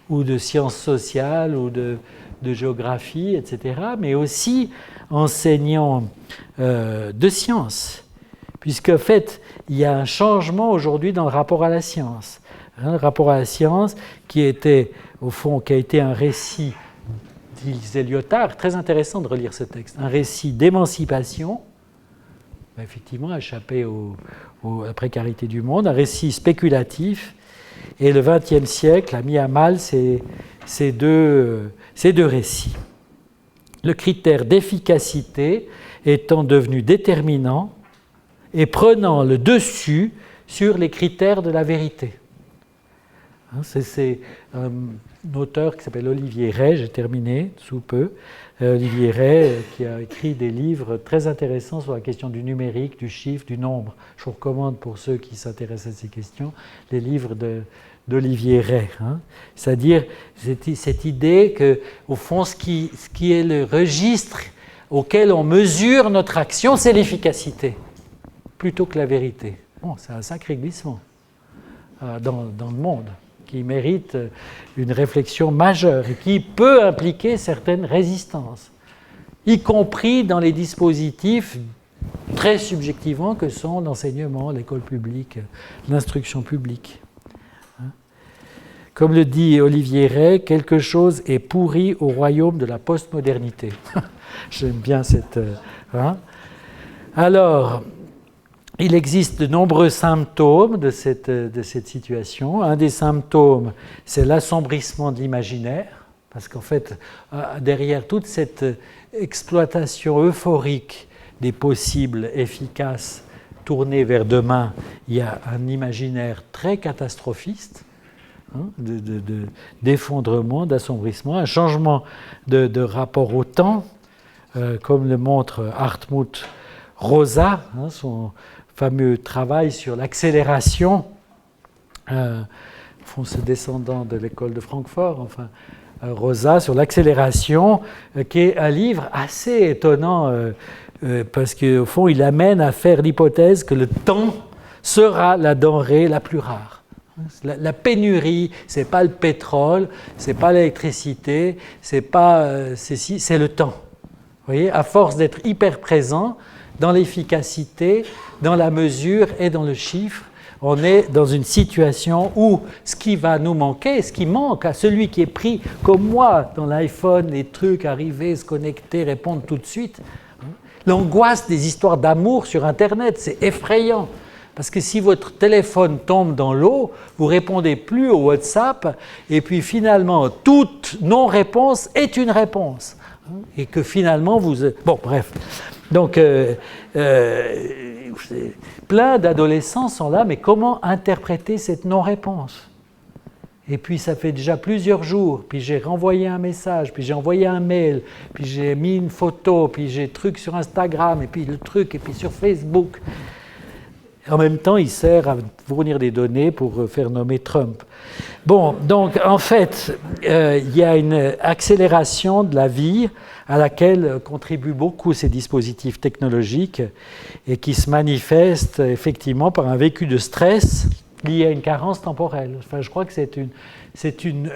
ou de sciences sociales, ou de géographie, etc., mais aussi enseignant de sciences, puisqu'en fait, il y a un changement aujourd'hui dans le rapport à la science. Le rapport à la science qui était, au fond, qui a été un récit, disait Lyotard, très intéressant de relire ce texte, un récit d'émancipation, effectivement, échappé à la précarité du monde, un récit spéculatif, et le XXe siècle a mis à mal ces deux récits. Le critère d'efficacité étant devenu déterminant et prenant le dessus sur les critères de la vérité. C'est un auteur qui s'appelle Olivier Rey, j'ai terminé sous peu, Olivier Rey qui a écrit des livres très intéressants sur la question du numérique, du chiffre, du nombre. Je vous recommande pour ceux qui s'intéressent à ces questions, les livres d'Olivier Rey. C'est-à-dire cette idée que, au fond, ce qui est le registre auquel on mesure notre action, c'est l'efficacité, plutôt que la vérité. Bon, c'est un sacré glissement dans le monde, qui mérite une réflexion majeure et qui peut impliquer certaines résistances, y compris dans les dispositifs très subjectivants que sont l'enseignement, l'école publique, l'instruction publique. Comme le dit Olivier Rey, quelque chose est pourri au royaume de la postmodernité. J'aime bien cette... Alors, il existe de nombreux symptômes de cette situation. Un des symptômes, c'est l'assombrissement de l'imaginaire, parce qu'en fait, derrière toute cette exploitation euphorique des possibles efficaces tournés vers demain, il y a un imaginaire très catastrophiste, d'effondrement, d'assombrissement, un changement de rapport au temps, comme le montre Hartmut Rosa, son fameux travail sur l'accélération, ce descendant de l'école de Francfort, Rosa, sur l'accélération, qui est un livre assez étonnant, parce qu'au fond, il amène à faire l'hypothèse que le temps sera la denrée la plus rare. La pénurie, ce n'est pas le pétrole, ce n'est pas l'électricité, c'est le temps. Vous voyez, à force d'être hyper présent dans l'efficacité, dans la mesure et dans le chiffre, on est dans une situation où ce qui va nous manquer, ce qui manque à celui qui est pris comme moi dans l'iPhone, les trucs, arriver, se connecter, répondre tout de suite. L'angoisse des histoires d'amour sur Internet, c'est effrayant. Parce que si votre téléphone tombe dans l'eau, vous ne répondez plus au WhatsApp, et puis finalement, toute non-réponse est une réponse. Et que finalement, vous... Bon, bref. Donc, plein d'adolescents sont là, mais comment interpréter cette non-réponse? Et puis ça fait déjà plusieurs jours, puis j'ai renvoyé un message, puis j'ai envoyé un mail, puis j'ai mis une photo, puis j'ai truc sur Instagram, et puis le truc, et puis sur Facebook. En même temps, il sert à fournir des données pour faire nommer Trump. Bon, donc en fait, il y a une accélération de la vie à laquelle contribuent beaucoup ces dispositifs technologiques et qui se manifestent effectivement par un vécu de stress lié à une carence temporelle. Enfin, je crois que c'est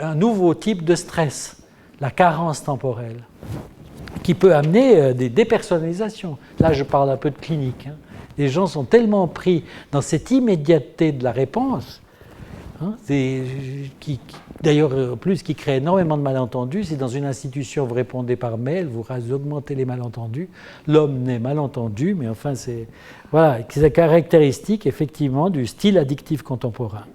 un nouveau type de stress, la carence temporelle, qui peut amener des dépersonnalisations. Là, je parle un peu de clinique. Les gens sont tellement pris dans cette immédiateté de la réponse, d'ailleurs, en plus, qui crée énormément de malentendus. Si dans une institution vous répondez par mail, vous augmentez les malentendus. L'homme n'est malentendu, mais enfin, c'est caractéristique effectivement du style addictif contemporain.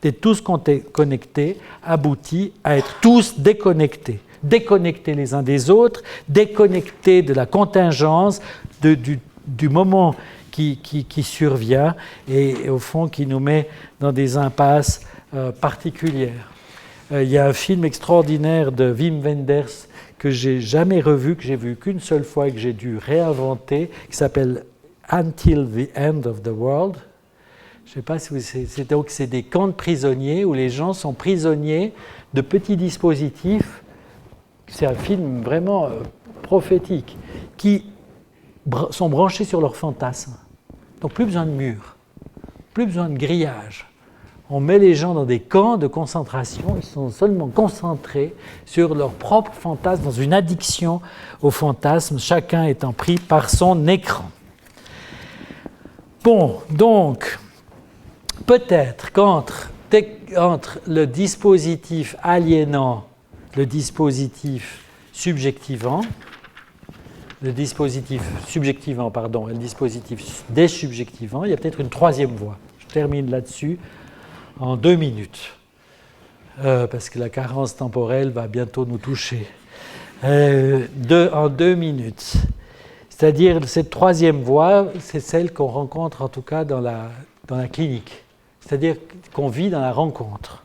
D'être tous connectés aboutit à être tous déconnectés. Déconnectés les uns des autres, déconnectés de la contingence, du moment qui survient et au fond qui nous met dans des impasses particulières. Il y a un film extraordinaire de Wim Wenders que j'ai jamais revu, que j'ai vu qu'une seule fois et que j'ai dû réinventer, qui s'appelle Until the End of the World. Je ne sais pas si c'est des camps de prisonniers où les gens sont prisonniers de petits dispositifs. C'est un film vraiment prophétique qui sont branchés sur leurs fantasmes. Donc plus besoin de murs, plus besoin de grillage. On met les gens dans des camps de concentration, ils sont seulement concentrés sur leurs propres fantasmes, dans une addiction aux fantasmes, chacun étant pris par son écran. Bon, donc, peut-être qu'entre le dispositif aliénant, le dispositif subjectivant, et le dispositif désubjectivant, il y a peut-être une troisième voie. Je termine là-dessus en 2 minutes, parce que la carence temporelle va bientôt nous toucher. En 2 minutes. C'est-à-dire, cette troisième voie, c'est celle qu'on rencontre en tout cas dans la clinique. C'est-à-dire qu'on vit dans la rencontre,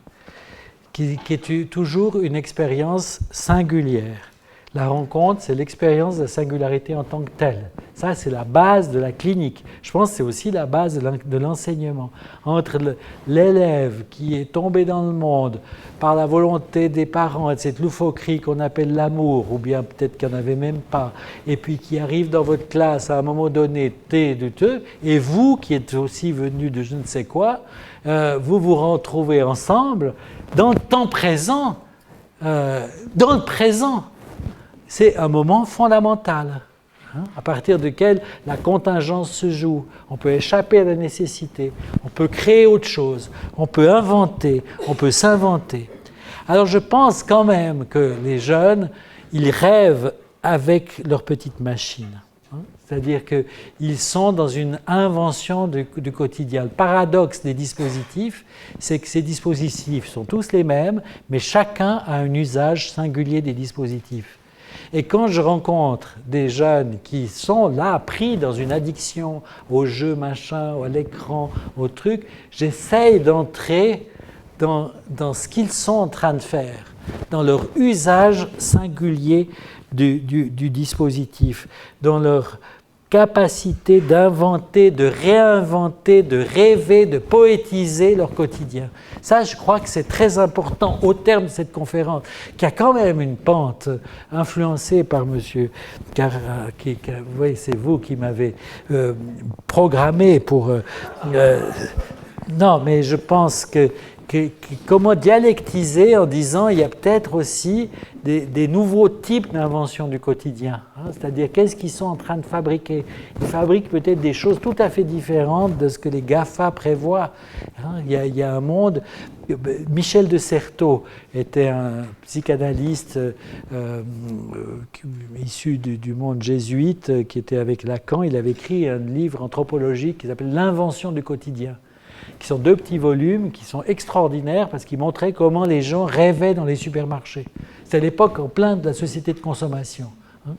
qui est toujours une expérience singulière. La rencontre, c'est l'expérience de la singularité en tant que telle. Ça, c'est la base de la clinique. Je pense que c'est aussi la base de l'enseignement. Entre l'élève qui est tombé dans le monde par la volonté des parents et de cette loufoquerie qu'on appelle l'amour, ou bien peut-être qu'il n'y en avait même pas, et puis qui arrive dans votre classe à un moment donné, et vous, qui êtes aussi venu de je ne sais quoi, vous vous retrouvez ensemble dans le temps présent, dans le présent. C'est un moment fondamental, à partir duquel la contingence se joue. On peut échapper à la nécessité, on peut créer autre chose, on peut inventer, on peut s'inventer. Alors je pense quand même que les jeunes, ils rêvent avec leur petite machine. C'est-à-dire qu'ils sont dans une invention du quotidien. Le paradoxe des dispositifs, c'est que ces dispositifs sont tous les mêmes, mais chacun a un usage singulier des dispositifs. Et quand je rencontre des jeunes qui sont là, pris dans une addiction au jeu, machin, à l'écran, au truc, j'essaye d'entrer dans ce qu'ils sont en train de faire, dans leur usage singulier du dispositif, dans leur capacité d'inventer, de réinventer, de rêver, de poétiser leur quotidien. Ça, je crois que c'est très important au terme de cette conférence, qui a quand même une pente influencée par monsieur oui, c'est vous qui m'avez programmé pour... non, mais je pense que comment dialectiser en disant il y a peut-être aussi des nouveaux types d'inventions du quotidien. C'est-à-dire qu'est-ce qu'ils sont en train de fabriquer. Ils fabriquent peut-être des choses tout à fait différentes de ce que les GAFA prévoient. Il y a un monde... Michel de Certeau était un psychanalyste issu du monde jésuite qui était avec Lacan. Il avait écrit un livre anthropologique qui s'appelle « L'invention du quotidien », qui sont 2 petits volumes qui sont extraordinaires parce qu'ils montraient comment les gens rêvaient dans les supermarchés. C'était à l'époque en plein de la société de consommation. hein,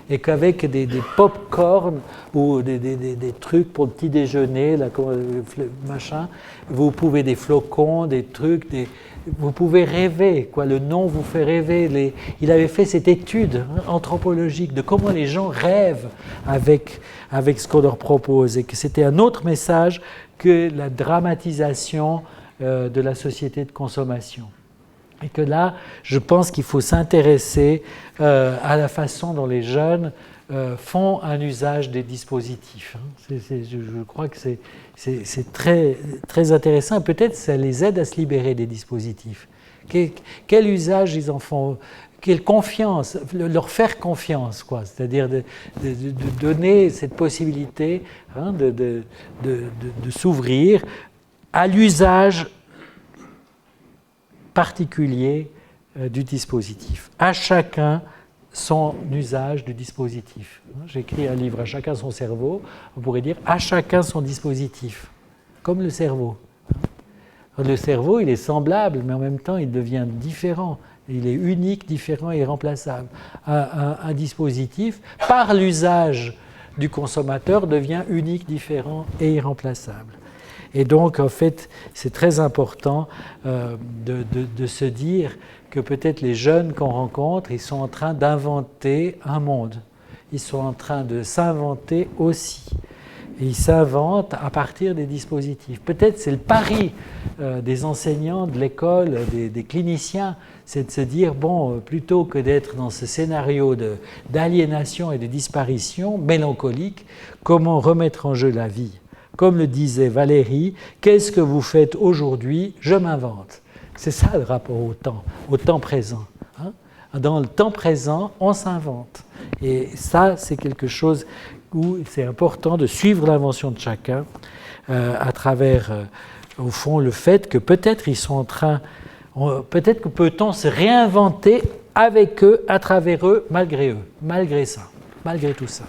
et qu'avec des pop-corn ou des trucs pour le petit déjeuner, là, machin, vous pouvez des flocons, des trucs, vous pouvez rêver, quoi. Le nom vous fait rêver. Il avait fait cette étude anthropologique de comment les gens rêvent avec ce qu'on leur propose, et que c'était un autre message que la dramatisation de la société de consommation. Et que là, je pense qu'il faut s'intéresser à la façon dont les jeunes font un usage des dispositifs. Je crois que c'est très, très intéressant. Peut-être ça les aide à se libérer des dispositifs. Quel usage ils en font? Quelle confiance? Leur faire confiance, quoi. C'est-à-dire de donner cette possibilité, hein, de s'ouvrir à l'usage particulier du dispositif. À chacun son usage du dispositif. J'écris un livre, à chacun son cerveau. On pourrait dire à chacun son dispositif, comme le cerveau. Le cerveau, il est semblable, mais en même temps, il devient différent. Il est unique, différent et irremplaçable. Un dispositif, par l'usage du consommateur, devient unique, différent et irremplaçable. Et donc, en fait, c'est très important de se dire que peut-être les jeunes qu'on rencontre, ils sont en train d'inventer un monde. Ils sont en train de s'inventer aussi. Et ils s'inventent à partir des dispositifs. Peut-être c'est le pari des enseignants de l'école, des cliniciens, c'est de se dire, bon, plutôt que d'être dans ce scénario d'aliénation et de disparition mélancolique, comment remettre en jeu la vie? Comme le disait Valérie, qu'est-ce que vous faites aujourd'hui? Je m'invente. C'est ça le rapport au temps présent. Hein? Dans le temps présent, on s'invente. Et ça, c'est quelque chose où c'est important de suivre l'invention de chacun à travers, au fond, le fait que peut-être ils sont en train, peut-être que peut-on se réinventer avec eux, à travers eux, malgré ça, malgré tout ça.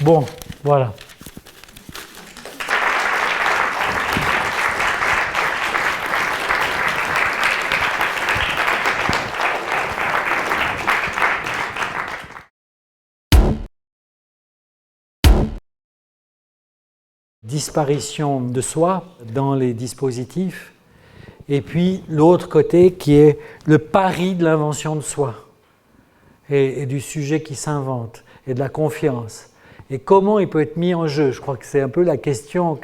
Bon, voilà. Disparition de soi dans les dispositifs, et puis l'autre côté qui est le pari de l'invention de soi et du sujet qui s'invente et de la confiance. Et comment il peut être mis en jeu? Je crois que c'est un peu la question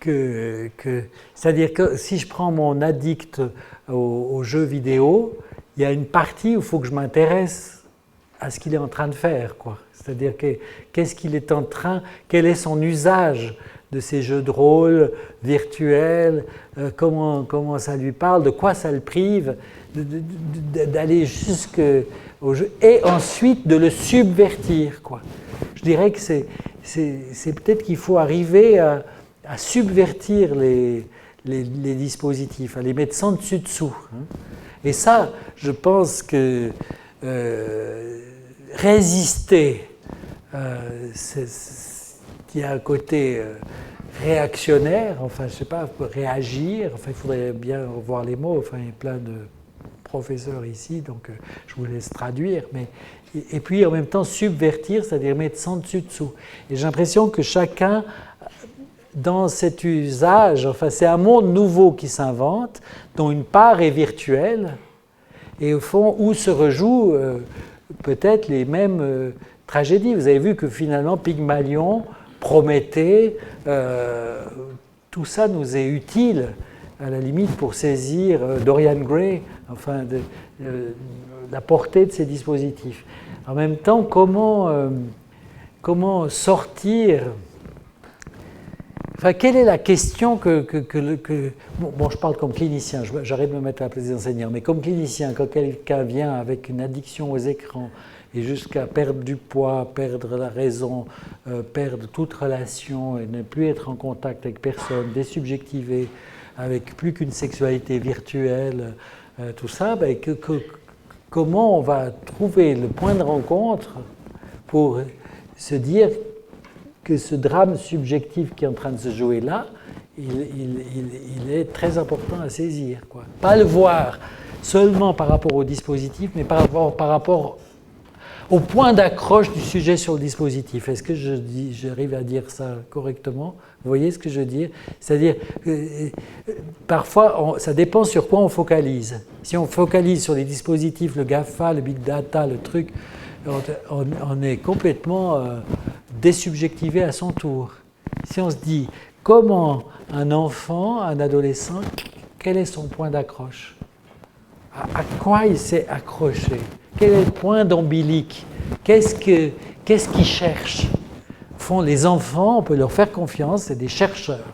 c'est-à-dire que si je prends mon addict aux jeux vidéo, il y a une partie où il faut que je m'intéresse à ce qu'il est en train de faire, quoi. C'est-à-dire qu'est-ce qu'il est en train, quel est son usage de ces jeux de rôle virtuels, comment ça lui parle, de quoi ça le prive, d'aller jusqu'au jeu, et ensuite de le subvertir, quoi. Je dirais que c'est peut-être qu'il faut arriver à subvertir les dispositifs, à les mettre sans dessus-dessous. Hein. Et ça, je pense que résister, il y a un côté réactionnaire, enfin, je ne sais pas, réagir, enfin, il faudrait bien revoir les mots, enfin, il y a plein de professeurs ici, donc je vous laisse traduire, mais, et puis en même temps subvertir, c'est-à-dire mettre sans dessus-dessous. Et j'ai l'impression que chacun, dans cet usage, enfin, c'est un monde nouveau qui s'invente, dont une part est virtuelle, et au fond, où se rejouent peut-être les mêmes tragédies. Vous avez vu que finalement, Pygmalion, Prométhée, tout ça nous est utile, à la limite, pour saisir Dorian Gray, enfin, la portée de ces dispositifs. En même temps, comment sortir... Enfin, quelle est la question bon, je parle comme clinicien, j'arrête de me mettre à la place des enseignants, mais comme clinicien, quand quelqu'un vient avec une addiction aux écrans et jusqu'à perdre du poids, perdre la raison, perdre toute relation et ne plus être en contact avec personne, désubjectivé, avec plus qu'une sexualité virtuelle, tout ça, ben, comment on va trouver le point de rencontre pour se dire que ce drame subjectif qui est en train de se jouer là, il est très important à saisir, quoi. Pas le voir seulement par rapport au dispositif, mais par rapport au point d'accroche du sujet sur le dispositif. Est-ce que j'arrive à dire ça correctement? Vous voyez ce que je veux dire? C'est-à-dire, parfois, ça dépend sur quoi on focalise. Si on focalise sur les dispositifs, le GAFA, le Big Data, le truc, on est complètement désubjectivé à son tour. Si on se dit, comment un enfant, un adolescent, quel est son point d'accroche? À quoi il s'est accroché? Quel est le point d'ombilique? Qu'est-ce qu'il cherche? Au fond, les enfants, on peut leur faire confiance, c'est des chercheurs.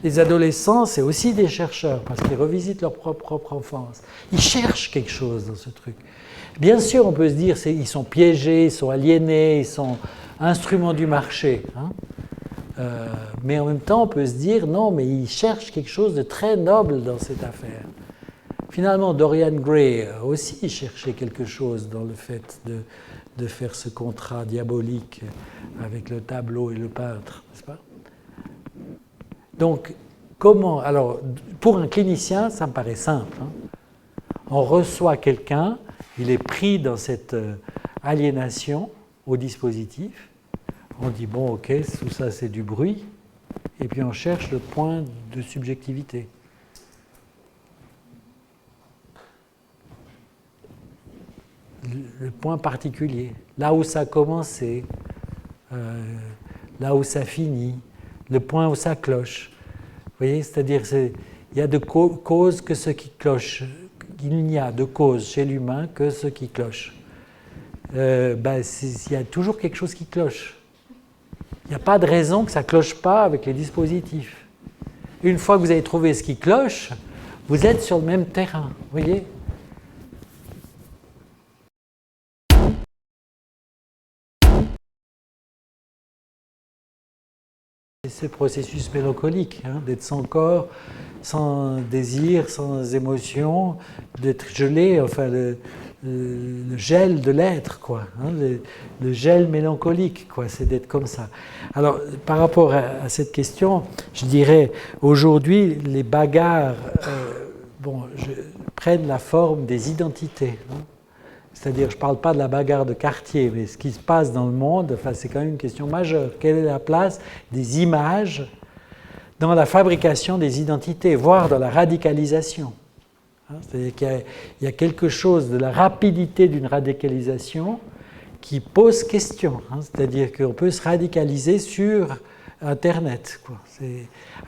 Les adolescents, c'est aussi des chercheurs, parce qu'ils revisitent leur propre enfance. Ils cherchent quelque chose dans ce truc. Bien sûr, on peut se dire ils sont piégés, ils sont aliénés, ils sont instruments du marché. Hein, mais en même temps, on peut se dire non, mais ils cherchent quelque chose de très noble dans cette affaire. Finalement, Dorian Gray aussi cherchait quelque chose dans le fait de faire ce contrat diabolique avec le tableau et le peintre, n'est-ce pas? Donc, comment? Alors, pour un clinicien, ça me paraît simple. Hein. On reçoit quelqu'un, il est pris dans cette aliénation au dispositif. On dit, bon, ok, tout ça c'est du bruit, et puis on cherche le point de subjectivité. Le point particulier, là où ça a commencé, là où ça finit, le point où ça cloche. Vous voyez, c'est-à-dire il y a de cause que ce qui cloche. Il n'y a de cause chez l'humain que ce qui cloche. Il y a toujours quelque chose qui cloche. Il n'y a pas de raison que ça ne cloche pas avec les dispositifs. Une fois que vous avez trouvé ce qui cloche, vous êtes sur le même terrain. Vous voyez ? C'est ce processus mélancolique, hein, d'être sans corps, sans désir, sans émotion, d'être gelé, enfin le gel de l'être, quoi, hein, le gel mélancolique, quoi, c'est d'être comme ça. Alors, par rapport à cette question, je dirais, aujourd'hui, les bagarres prennent la forme des identités. Hein. C'est-à-dire, je ne parle pas de la bagarre de quartier, mais ce qui se passe dans le monde, enfin, c'est quand même une question majeure. Quelle est la place des images dans la fabrication des identités, voire dans la radicalisation? C'est-à-dire qu'il y a quelque chose de la rapidité d'une radicalisation qui pose question. C'est-à-dire qu'on peut se radicaliser sur Internet, quoi.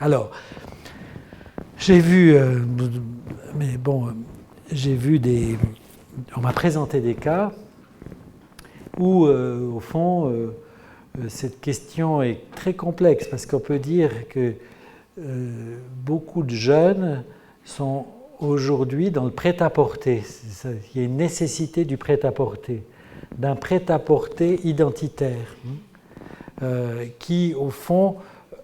Alors, j'ai vu, on m'a présenté des cas où, au fond, cette question est très complexe, parce qu'on peut dire que beaucoup de jeunes sont aujourd'hui dans le prêt-à-porter. Il y a une nécessité du prêt-à-porter, d'un prêt-à-porter identitaire, qui, au fond,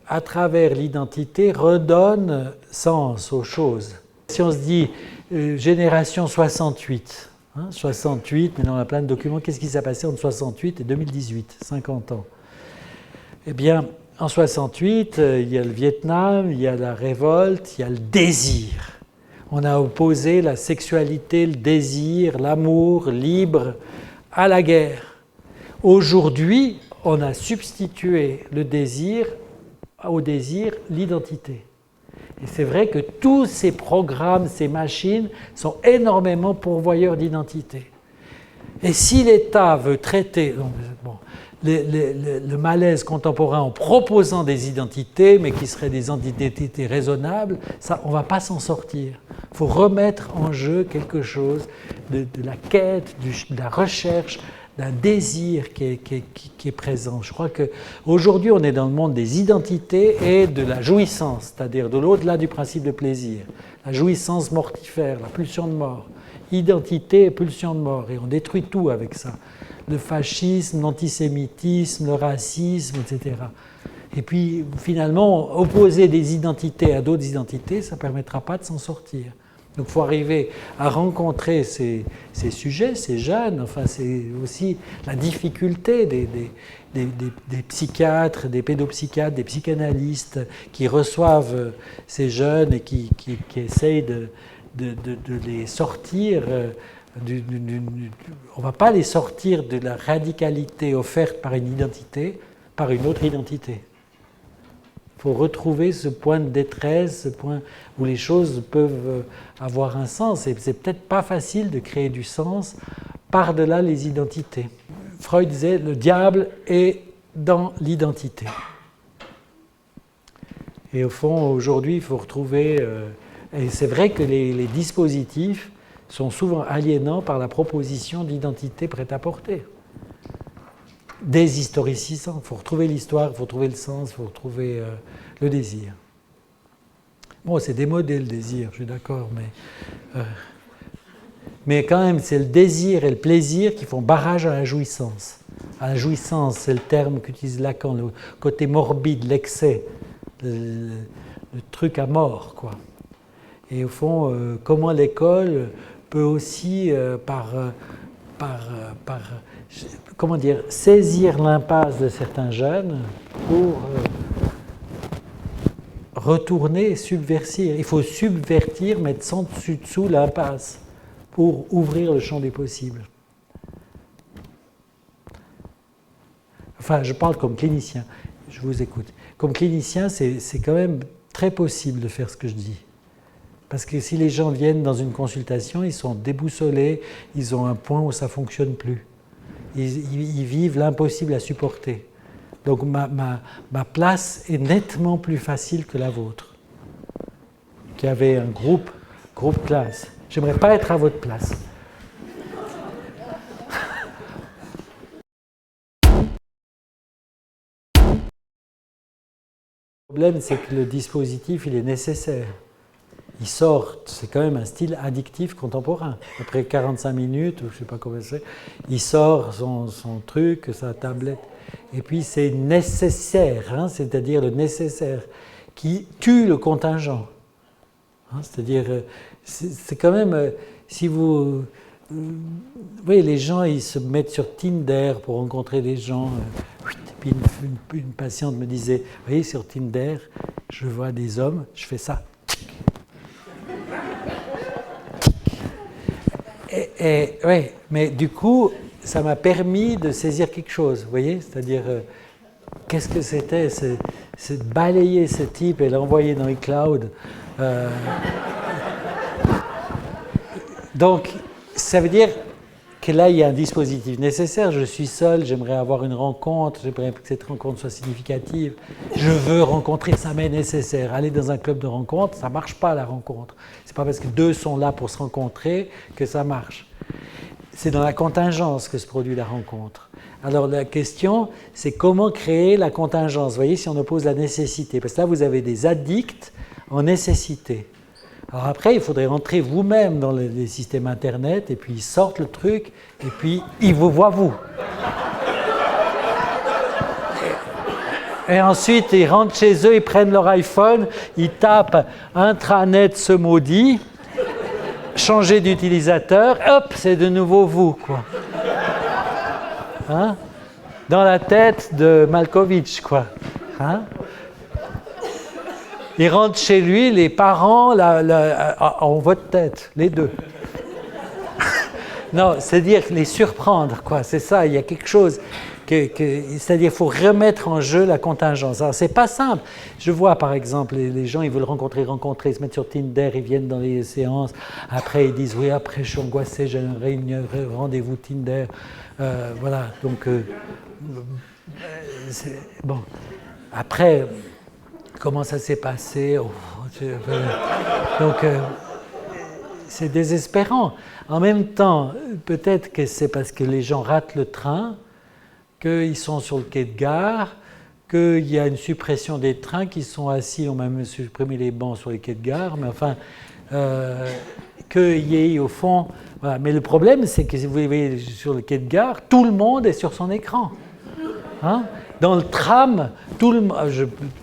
à travers l'identité, redonne sens aux choses. Si on se dit génération 68, 68, maintenant on a plein de documents, qu'est-ce qui s'est passé entre 68 et 2018, 50 ans? Eh bien, en 68, il y a le Vietnam, il y a la révolte, il y a le désir. On a opposé la sexualité, le désir, l'amour libre à la guerre. Aujourd'hui, on a substitué le désir au désir l'identité. Et c'est vrai que tous ces programmes, ces machines sont énormément pourvoyeurs d'identité. Et si l'État veut traiter le malaise contemporain en proposant des identités, mais qui seraient des identités raisonnables, ça, on ne va pas s'en sortir. Il faut remettre en jeu quelque chose de la quête, de la recherche, d'un désir qui est présent. Je crois qu'aujourd'hui, on est dans le monde des identités et de la jouissance, c'est-à-dire de l'au-delà du principe de plaisir. La jouissance mortifère, la pulsion de mort. Identité et pulsion de mort. Et on détruit tout avec ça. Le fascisme, l'antisémitisme, le racisme, etc. Et puis, finalement, opposer des identités à d'autres identités, ça ne permettra pas de s'en sortir. Donc il faut arriver à rencontrer ces sujets, ces jeunes, enfin c'est aussi la difficulté des psychiatres, des pédopsychiatres, des psychanalystes qui reçoivent ces jeunes et qui essayent de les sortir on ne va pas les sortir de la radicalité offerte par une identité, par une autre identité. Il faut retrouver ce point de détresse, ce point où les choses peuvent avoir un sens. Et c'est peut-être pas facile de créer du sens par-delà les identités. Freud disait le diable est dans l'identité. Et au fond, aujourd'hui, il faut retrouver... et c'est vrai que les dispositifs sont souvent aliénants par la proposition d'identité prête à porter. Déshistoricisant. Il faut retrouver l'histoire, il faut retrouver le sens, il faut retrouver le désir. Bon, c'est démodé le désir, je suis d'accord, mais quand même, c'est le désir et le plaisir qui font barrage à la jouissance. À la jouissance, c'est le terme qu'utilise Lacan, le côté morbide, l'excès, le truc à mort, quoi. Et au fond, comment l'école peut aussi, comment dire, saisir l'impasse de certains jeunes pour retourner, subversir. Il faut subvertir, mettre sans dessus-dessous l'impasse pour ouvrir le champ des possibles. Enfin, je parle comme clinicien, je vous écoute. Comme clinicien, c'est quand même très possible de faire ce que je dis. Parce que si les gens viennent dans une consultation, ils sont déboussolés, ils ont un point où ça ne fonctionne plus. Ils vivent l'impossible à supporter. Donc ma place est nettement plus facile que la vôtre, qui avait un groupe classe. J'aimerais pas être à votre place. Le problème, c'est que le dispositif, il est nécessaire. Il sort, c'est quand même un style addictif contemporain. Après 45 minutes, ou je ne sais pas comment c'est, il sort son truc, sa tablette. Et puis c'est nécessaire, hein, c'est-à-dire le nécessaire, qui tue le contingent. Hein, c'est-à-dire, c'est quand même, si vous voyez, les gens, ils se mettent sur Tinder pour rencontrer des gens. Puis une patiente me disait, vous voyez, sur Tinder, je vois des hommes, je fais ça. Ouais, mais du coup, ça m'a permis de saisir quelque chose, vous voyez, c'est-à-dire, qu'est-ce que c'était, c'est de balayer ce type et l'envoyer dans les clouds. Donc, ça veut dire que là, il y a un dispositif nécessaire. Je suis seul, j'aimerais avoir une rencontre, j'aimerais que cette rencontre soit significative. Je veux rencontrer, ça m'est nécessaire. Aller dans un club de rencontre, ça ne marche pas la rencontre. Ce n'est pas parce que deux sont là pour se rencontrer que ça marche. C'est dans la contingence que se produit la rencontre. Alors la question, c'est comment créer la contingence. Vous voyez, si on oppose la nécessité, parce que là, vous avez des addicts en nécessité. Alors après, il faudrait rentrer vous-même dans les systèmes Internet, et puis ils sortent le truc, et puis ils vous voient vous. Et ensuite, ils rentrent chez eux, ils prennent leur iPhone, ils tapent intranet ce maudit, changer d'utilisateur, hop, c'est de nouveau vous, quoi. Hein? Dans la tête de Malkovich, quoi. Hein? Il rentre chez lui, les parents ont votre tête, les deux. Non, c'est-à-dire les surprendre, quoi. C'est ça, il y a quelque chose. C'est-à-dire qu'il faut remettre en jeu la contingence. Alors, c'est pas simple. Je vois, par exemple, les gens, ils veulent rencontrer, ils se mettent sur Tinder, ils viennent dans les séances. Après, ils disent, oui, après, je suis angoissé, j'ai un rendez-vous Tinder. Voilà, donc... bon. Après... Comment ça s'est passé? Donc, c'est désespérant. En même temps, peut-être que c'est parce que les gens ratent le train, qu'ils sont sur le quai de gare, qu'il y a une suppression des trains, qui sont assis, on m'a même supprimé les bancs sur les quais de gare, mais enfin, qu'il y ait au fond... Voilà. Mais le problème, c'est que si vous voyez sur le quai de gare, tout le monde est sur son écran. Hein? Dans le tram, tout le monde,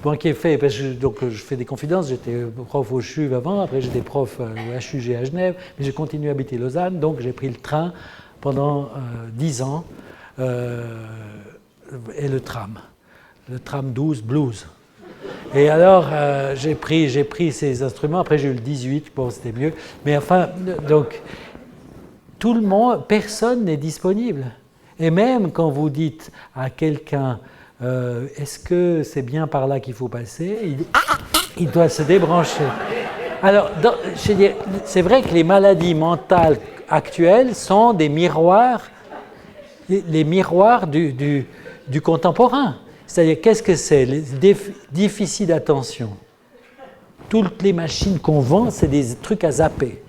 moi qui ai fait, parce que donc je fais des confidences, j'étais prof au CHUV avant, après j'étais prof au HUG à Genève, mais j'ai continué à habiter Lausanne, donc j'ai pris le train pendant 10 ans, et le tram 12 blues. Et alors j'ai pris ces instruments, après j'ai eu le 18, bon c'était mieux, mais enfin, donc... tout le monde, personne n'est disponible. Et même quand vous dites à quelqu'un est-ce que c'est bien par là qu'il faut passer, il doit se débrancher. Alors, je veux dire, c'est vrai que les maladies mentales actuelles sont des miroirs, les miroirs du contemporain. C'est-à-dire, qu'est-ce que c'est? Les déficits d'attention. Toutes les machines qu'on vend, c'est des trucs à zapper.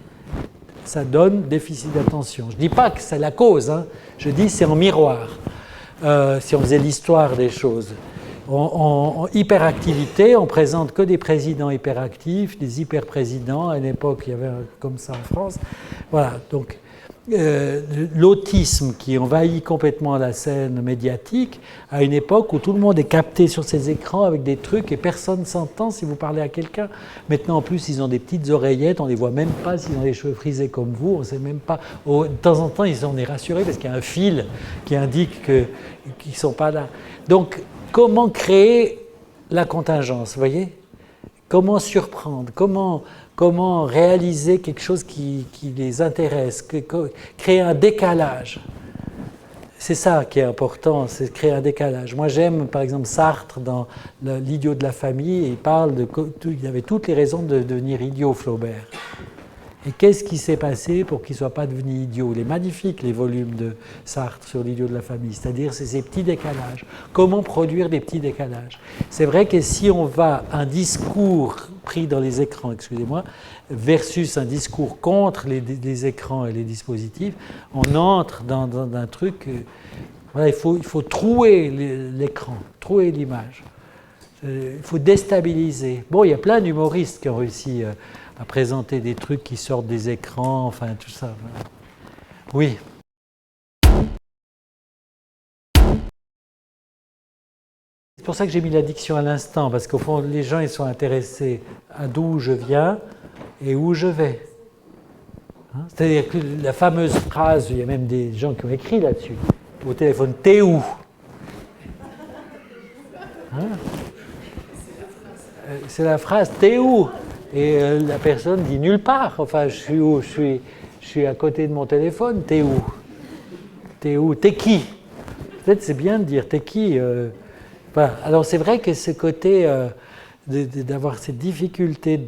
Ça donne déficit d'attention. Je ne dis pas que c'est la cause, hein. Je dis que c'est en miroir. Si on faisait l'histoire des choses. En hyperactivité, on présente que des présidents hyperactifs, des hyperprésidents. À une époque, il y avait comme ça en France. Voilà, donc l'autisme qui envahit complètement la scène médiatique, à une époque où tout le monde est capté sur ses écrans avec des trucs et personne ne s'entend si vous parlez à quelqu'un. Maintenant, en plus, ils ont des petites oreillettes, on ne les voit même pas s'ils ont les cheveux frisés comme vous, on ne sait même pas. De temps en temps, on est rassurés parce qu'il y a un fil qui indique qu'ils ne sont pas là. Donc, comment créer la contingence, vous voyez? Comment surprendre? Comment réaliser quelque chose qui les intéresse? Créer un décalage. C'est ça qui est important, c'est créer un décalage. Moi, j'aime, par exemple, Sartre dans L'idiot de la famille, et il parle il y avait toutes les raisons de devenir idiot, Flaubert. Et qu'est-ce qui s'est passé pour qu'il ne soit pas devenu idiot? Il est magnifique, les volumes de Sartre sur l'idiot de la famille, c'est-à-dire c'est ces petits décalages. Comment produire des petits décalages? C'est vrai que si on va un discours pris dans les écrans, excusez-moi, versus un discours contre les écrans et les dispositifs, on entre dans un truc... Voilà, il faut trouer l'écran, trouer l'image. Il faut déstabiliser. Bon, il y a plein d'humoristes qui ont réussi... à présenter des trucs qui sortent des écrans, enfin tout ça. Oui. C'est pour ça que j'ai mis l'addiction à l'instant, parce qu'au fond, les gens ils sont intéressés à d'où je viens et où je vais. Hein? C'est-à-dire que la fameuse phrase, il y a même des gens qui ont écrit là-dessus, au téléphone, t'es où? Hein? C'est la phrase, t'es où? Et la personne dit nulle part. Enfin, je suis où? Je suis à côté de mon téléphone. T'es où? T'es où? T'es qui? Peut-être c'est bien de dire t'es qui. Voilà. Alors c'est vrai que ce côté d'avoir cette difficulté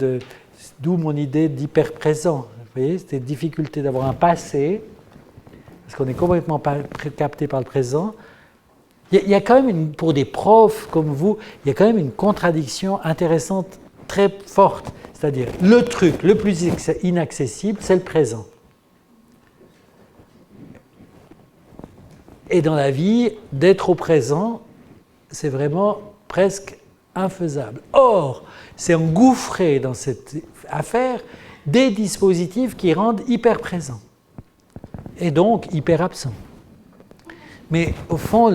d'où mon idée d'hyper-présent. Vous voyez, cette difficulté d'avoir un passé, parce qu'on est complètement capté par le présent. Il y a quand même, pour des profs comme vous, il y a quand même une contradiction intéressante, très forte. C'est-à-dire, le truc le plus inaccessible, c'est le présent. Et dans la vie, d'être au présent, c'est vraiment presque infaisable. Or, c'est engouffré dans cette affaire des dispositifs qui rendent hyper présents. Et donc hyper absents. Mais au fond,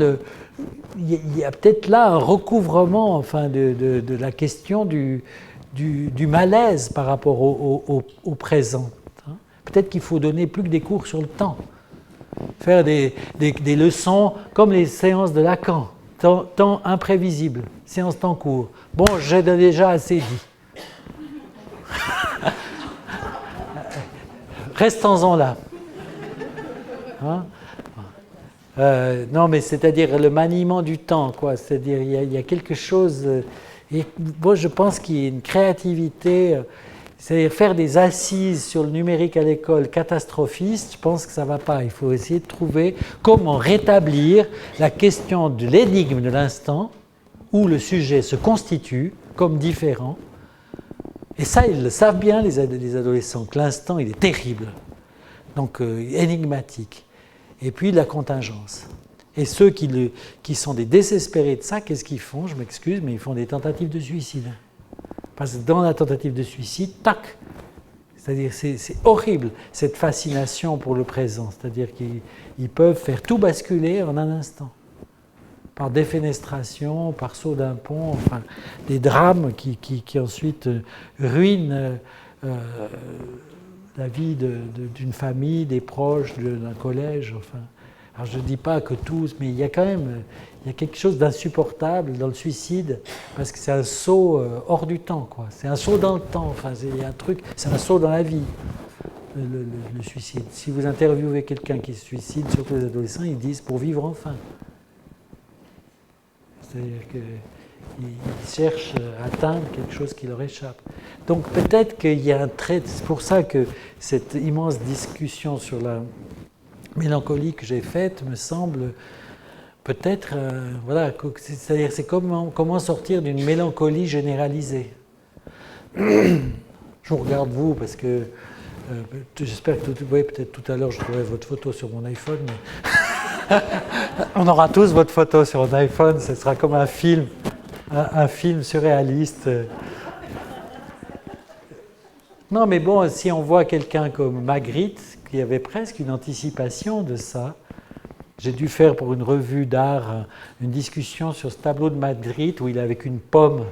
il y a peut-être là un recouvrement enfin, de la question du malaise par rapport au présent. Hein. Peut-être qu'il faut donner plus que des cours sur le temps. Faire des leçons comme les séances de Lacan. Temps imprévisible, séance temps court. Bon, j'ai déjà assez dit. Restons-en là. Hein? Non, mais c'est-à-dire le maniement du temps, quoi. C'est-à-dire il y a quelque chose. Et moi, je pense qu'il y a une créativité. C'est-à-dire faire des assises sur le numérique à l'école catastrophiste, je pense que ça ne va pas. Il faut essayer de trouver comment rétablir la question de l'énigme de l'instant où le sujet se constitue comme différent. Et ça, ils le savent bien, les adolescents, que l'instant, il est terrible. Donc, énigmatique. Et puis, la contingence. Et ceux qui sont des désespérés de ça, qu'est-ce qu'ils font? Je m'excuse, mais ils font des tentatives de suicide. Parce que dans la tentative de suicide, tac, c'est-à-dire c'est horrible, cette fascination pour le présent. C'est-à-dire qu'ils peuvent faire tout basculer en un instant. Par défenestration, par saut d'un pont, enfin, des drames qui ensuite ruinent la vie d'une famille, des proches, d'un collège, enfin. Alors je ne dis pas que tous, mais il y a quand même quelque chose d'insupportable dans le suicide, parce que c'est un saut hors du temps, quoi. C'est un saut dans le temps, enfin, il y a un truc, c'est un saut dans la vie. le suicide. Si vous interviewez quelqu'un qui se suicide, surtout les adolescents, ils disent pour vivre enfin. C'est-à-dire qu'ils cherchent à atteindre quelque chose qui leur échappe. Donc peut-être qu'il y a un trait, c'est pour ça que cette immense discussion sur la mélancolie que j'ai faite me semble peut-être, voilà, c'est-à-dire c'est comment sortir d'une mélancolie généralisée. Je vous regarde vous parce que j'espère que peut-être tout à l'heure je trouverai votre photo sur mon iPhone, mais on aura tous votre photo sur un iPhone, ce sera comme un film surréaliste. Non, mais bon, si on voit quelqu'un comme Magritte, qui avait presque une anticipation de ça, j'ai dû faire pour une revue d'art une discussion sur ce tableau de Magritte où il est avec une pomme,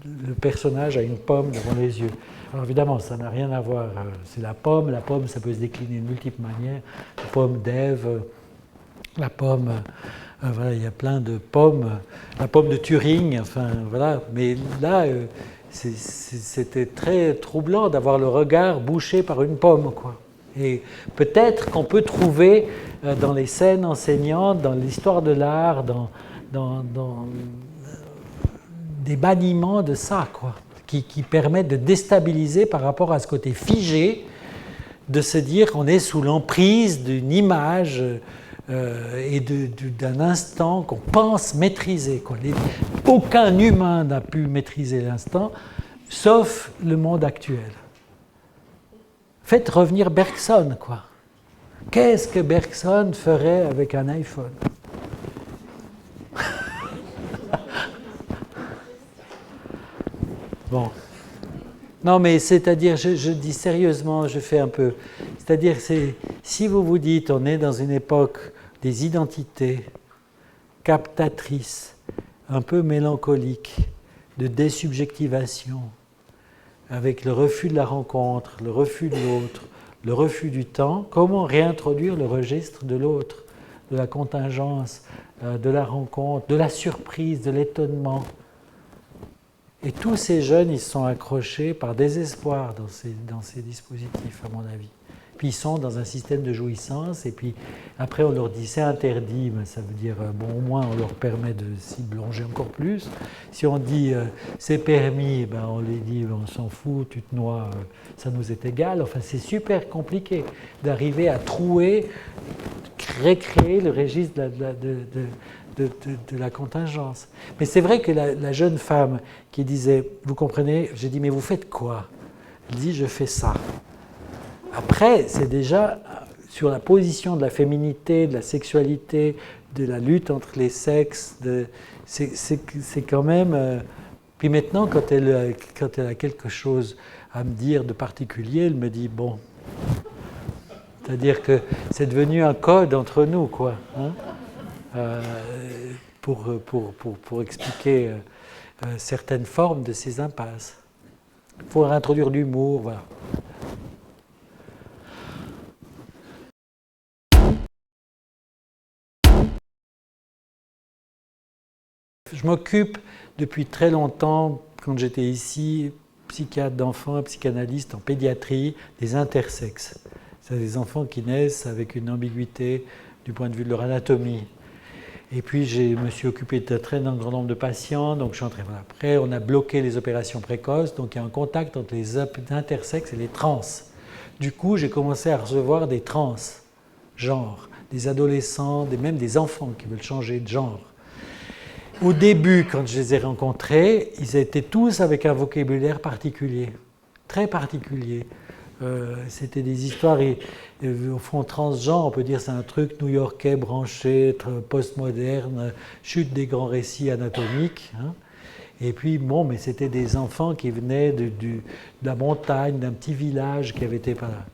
le personnage a une pomme devant les yeux. Alors évidemment, ça n'a rien à voir, c'est la pomme ça peut se décliner de multiples manières, la pomme d'Ève, la pomme, voilà, il y a plein de pommes, la pomme de Turing, enfin voilà, mais là, c'était très troublant d'avoir le regard bouché par une pomme, quoi. Et peut-être qu'on peut trouver dans les scènes enseignantes, dans l'histoire de l'art, dans des baniments de ça, quoi, qui permettent de déstabiliser par rapport à ce côté figé, de se dire qu'on est sous l'emprise d'une image et d'un instant qu'on pense maîtriser, quoi. Aucun humain n'a pu maîtriser l'instant, sauf le monde actuel. Faites revenir Bergson, quoi. Qu'est-ce que Bergson ferait avec un iPhone? Bon. Non, mais c'est-à-dire, je dis sérieusement, je fais un peu. C'est-à-dire, si vous vous dites, on est dans une époque des identités captatrices, un peu mélancoliques, de désubjectivation, avec le refus de la rencontre, le refus de l'autre, le refus du temps, comment réintroduire le registre de l'autre, de la contingence, de la rencontre, de la surprise, de l'étonnement. Et tous ces jeunes, ils se sont accrochés par désespoir dans ces dispositifs, à mon avis. Puis ils sont dans un système de jouissance, et puis après on leur dit c'est interdit, ben, ça veut dire, bon, au moins on leur permet de s'y plonger encore plus. Si on dit c'est permis, ben, on les dit on s'en fout, tu te noies, ça nous est égal. Enfin, c'est super compliqué d'arriver à trouer, recréer le registre de la contingence. Mais c'est vrai que la jeune femme qui disait, vous comprenez, j'ai dit, mais vous faites quoi? Elle dit, je fais ça. Après, c'est déjà sur la position de la féminité, de la sexualité, de la lutte entre les sexes, c'est quand même... Puis maintenant, quand elle a quelque chose à me dire de particulier, elle me dit, bon... C'est-à-dire que c'est devenu un code entre nous, quoi. Hein, pour expliquer certaines formes de ces impasses. Il faut réintroduire l'humour, voilà. Je m'occupe depuis très longtemps, quand j'étais ici, psychiatre d'enfants, psychanalyste en pédiatrie, des intersexes. C'est des enfants qui naissent avec une ambiguïté du point de vue de leur anatomie. Et puis, je me suis occupé d'un très grand nombre de patients, donc je suis entré. Voilà. Après, on a bloqué les opérations précoces, donc il y a un contact entre les intersexes et les trans. Du coup, j'ai commencé à recevoir des transgenres, des adolescents, même des enfants qui veulent changer de genre. Au début, quand je les ai rencontrés, ils étaient tous avec un vocabulaire particulier, très particulier. C'était des histoires, au fond, transgenre, on peut dire c'est un truc new-yorkais, branché, postmoderne, chute des grands récits anatomiques. Hein. Et puis, bon, mais c'était des enfants qui venaient de la montagne, d'un petit village qui avait été pas là.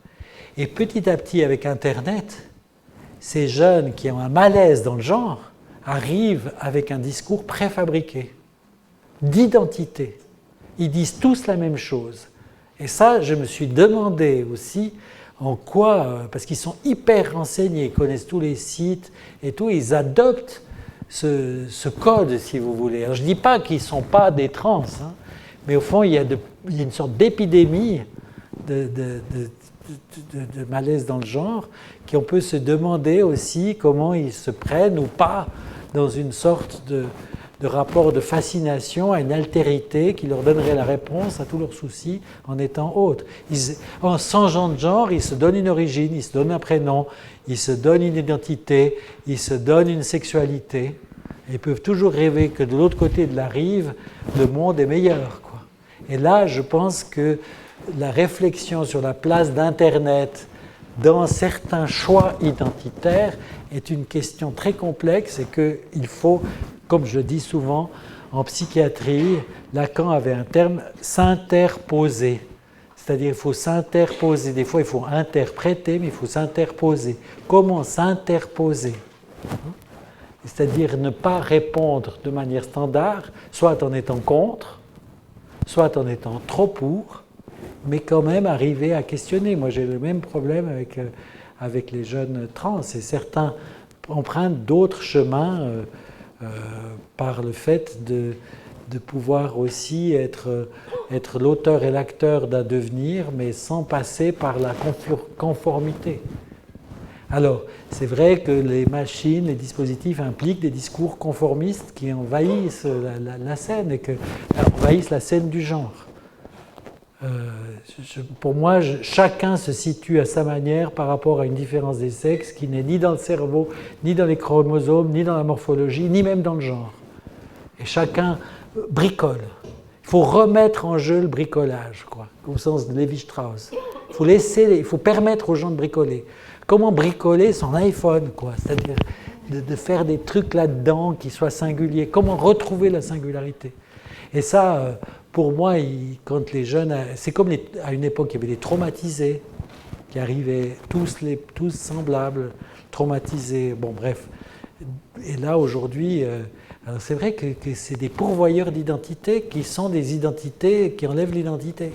Et petit à petit, avec Internet, ces jeunes qui ont un malaise dans le genre arrivent avec un discours préfabriqué, d'identité. Ils disent tous la même chose. Et ça, je me suis demandé aussi en quoi, parce qu'ils sont hyper renseignés, ils connaissent tous les sites et tout, ils adoptent ce code, si vous voulez. Alors, je ne dis pas qu'ils ne sont pas des trans, hein, mais au fond, il y a une sorte d'épidémie de malaise dans le genre, qu'on peut se demander aussi comment ils se prennent ou pas dans une sorte de rapport de fascination à une altérité qui leur donnerait la réponse à tous leurs soucis en étant autres. En changeant de genre, ils se donnent une origine, ils se donnent un prénom, ils se donnent une identité, ils se donnent une sexualité. Et ils peuvent toujours rêver que de l'autre côté de la rive, le monde est meilleur, quoi. Et là, je pense que la réflexion sur la place d'Internet dans certains choix identitaires est une question très complexe et qu'il faut, comme je dis souvent, en psychiatrie, Lacan avait un terme « s'interposer ». C'est-à-dire qu'il faut s'interposer. Des fois, il faut interpréter, mais il faut s'interposer. Comment s'interposer? C'est-à-dire ne pas répondre de manière standard, soit en étant contre, soit en étant trop pour, mais quand même arriver à questionner. Moi, j'ai le même problème avec les jeunes trans, et certains empruntent d'autres chemins par le fait de pouvoir aussi être l'auteur et l'acteur d'un devenir, mais sans passer par la conformité. Alors, c'est vrai que les machines, les dispositifs impliquent des discours conformistes qui envahissent la scène et qui envahissent la scène du genre. Pour moi, chacun se situe à sa manière par rapport à une différence des sexes qui n'est ni dans le cerveau, ni dans les chromosomes, ni dans la morphologie, ni même dans le genre. Et chacun bricole. Il faut remettre en jeu le bricolage, quoi, au sens de Lévi-Strauss. Il faut permettre aux gens de bricoler. Comment bricoler son iPhone, quoi, c'est-à-dire de faire des trucs là-dedans qui soient singuliers. Comment retrouver la singularité. Et ça, pour moi, quand les jeunes, c'est comme à une époque, il y avait des traumatisés qui arrivaient tous semblables, traumatisés. Bon, bref. Et là, aujourd'hui, c'est vrai que c'est des pourvoyeurs d'identité qui sont des identités qui enlèvent l'identité.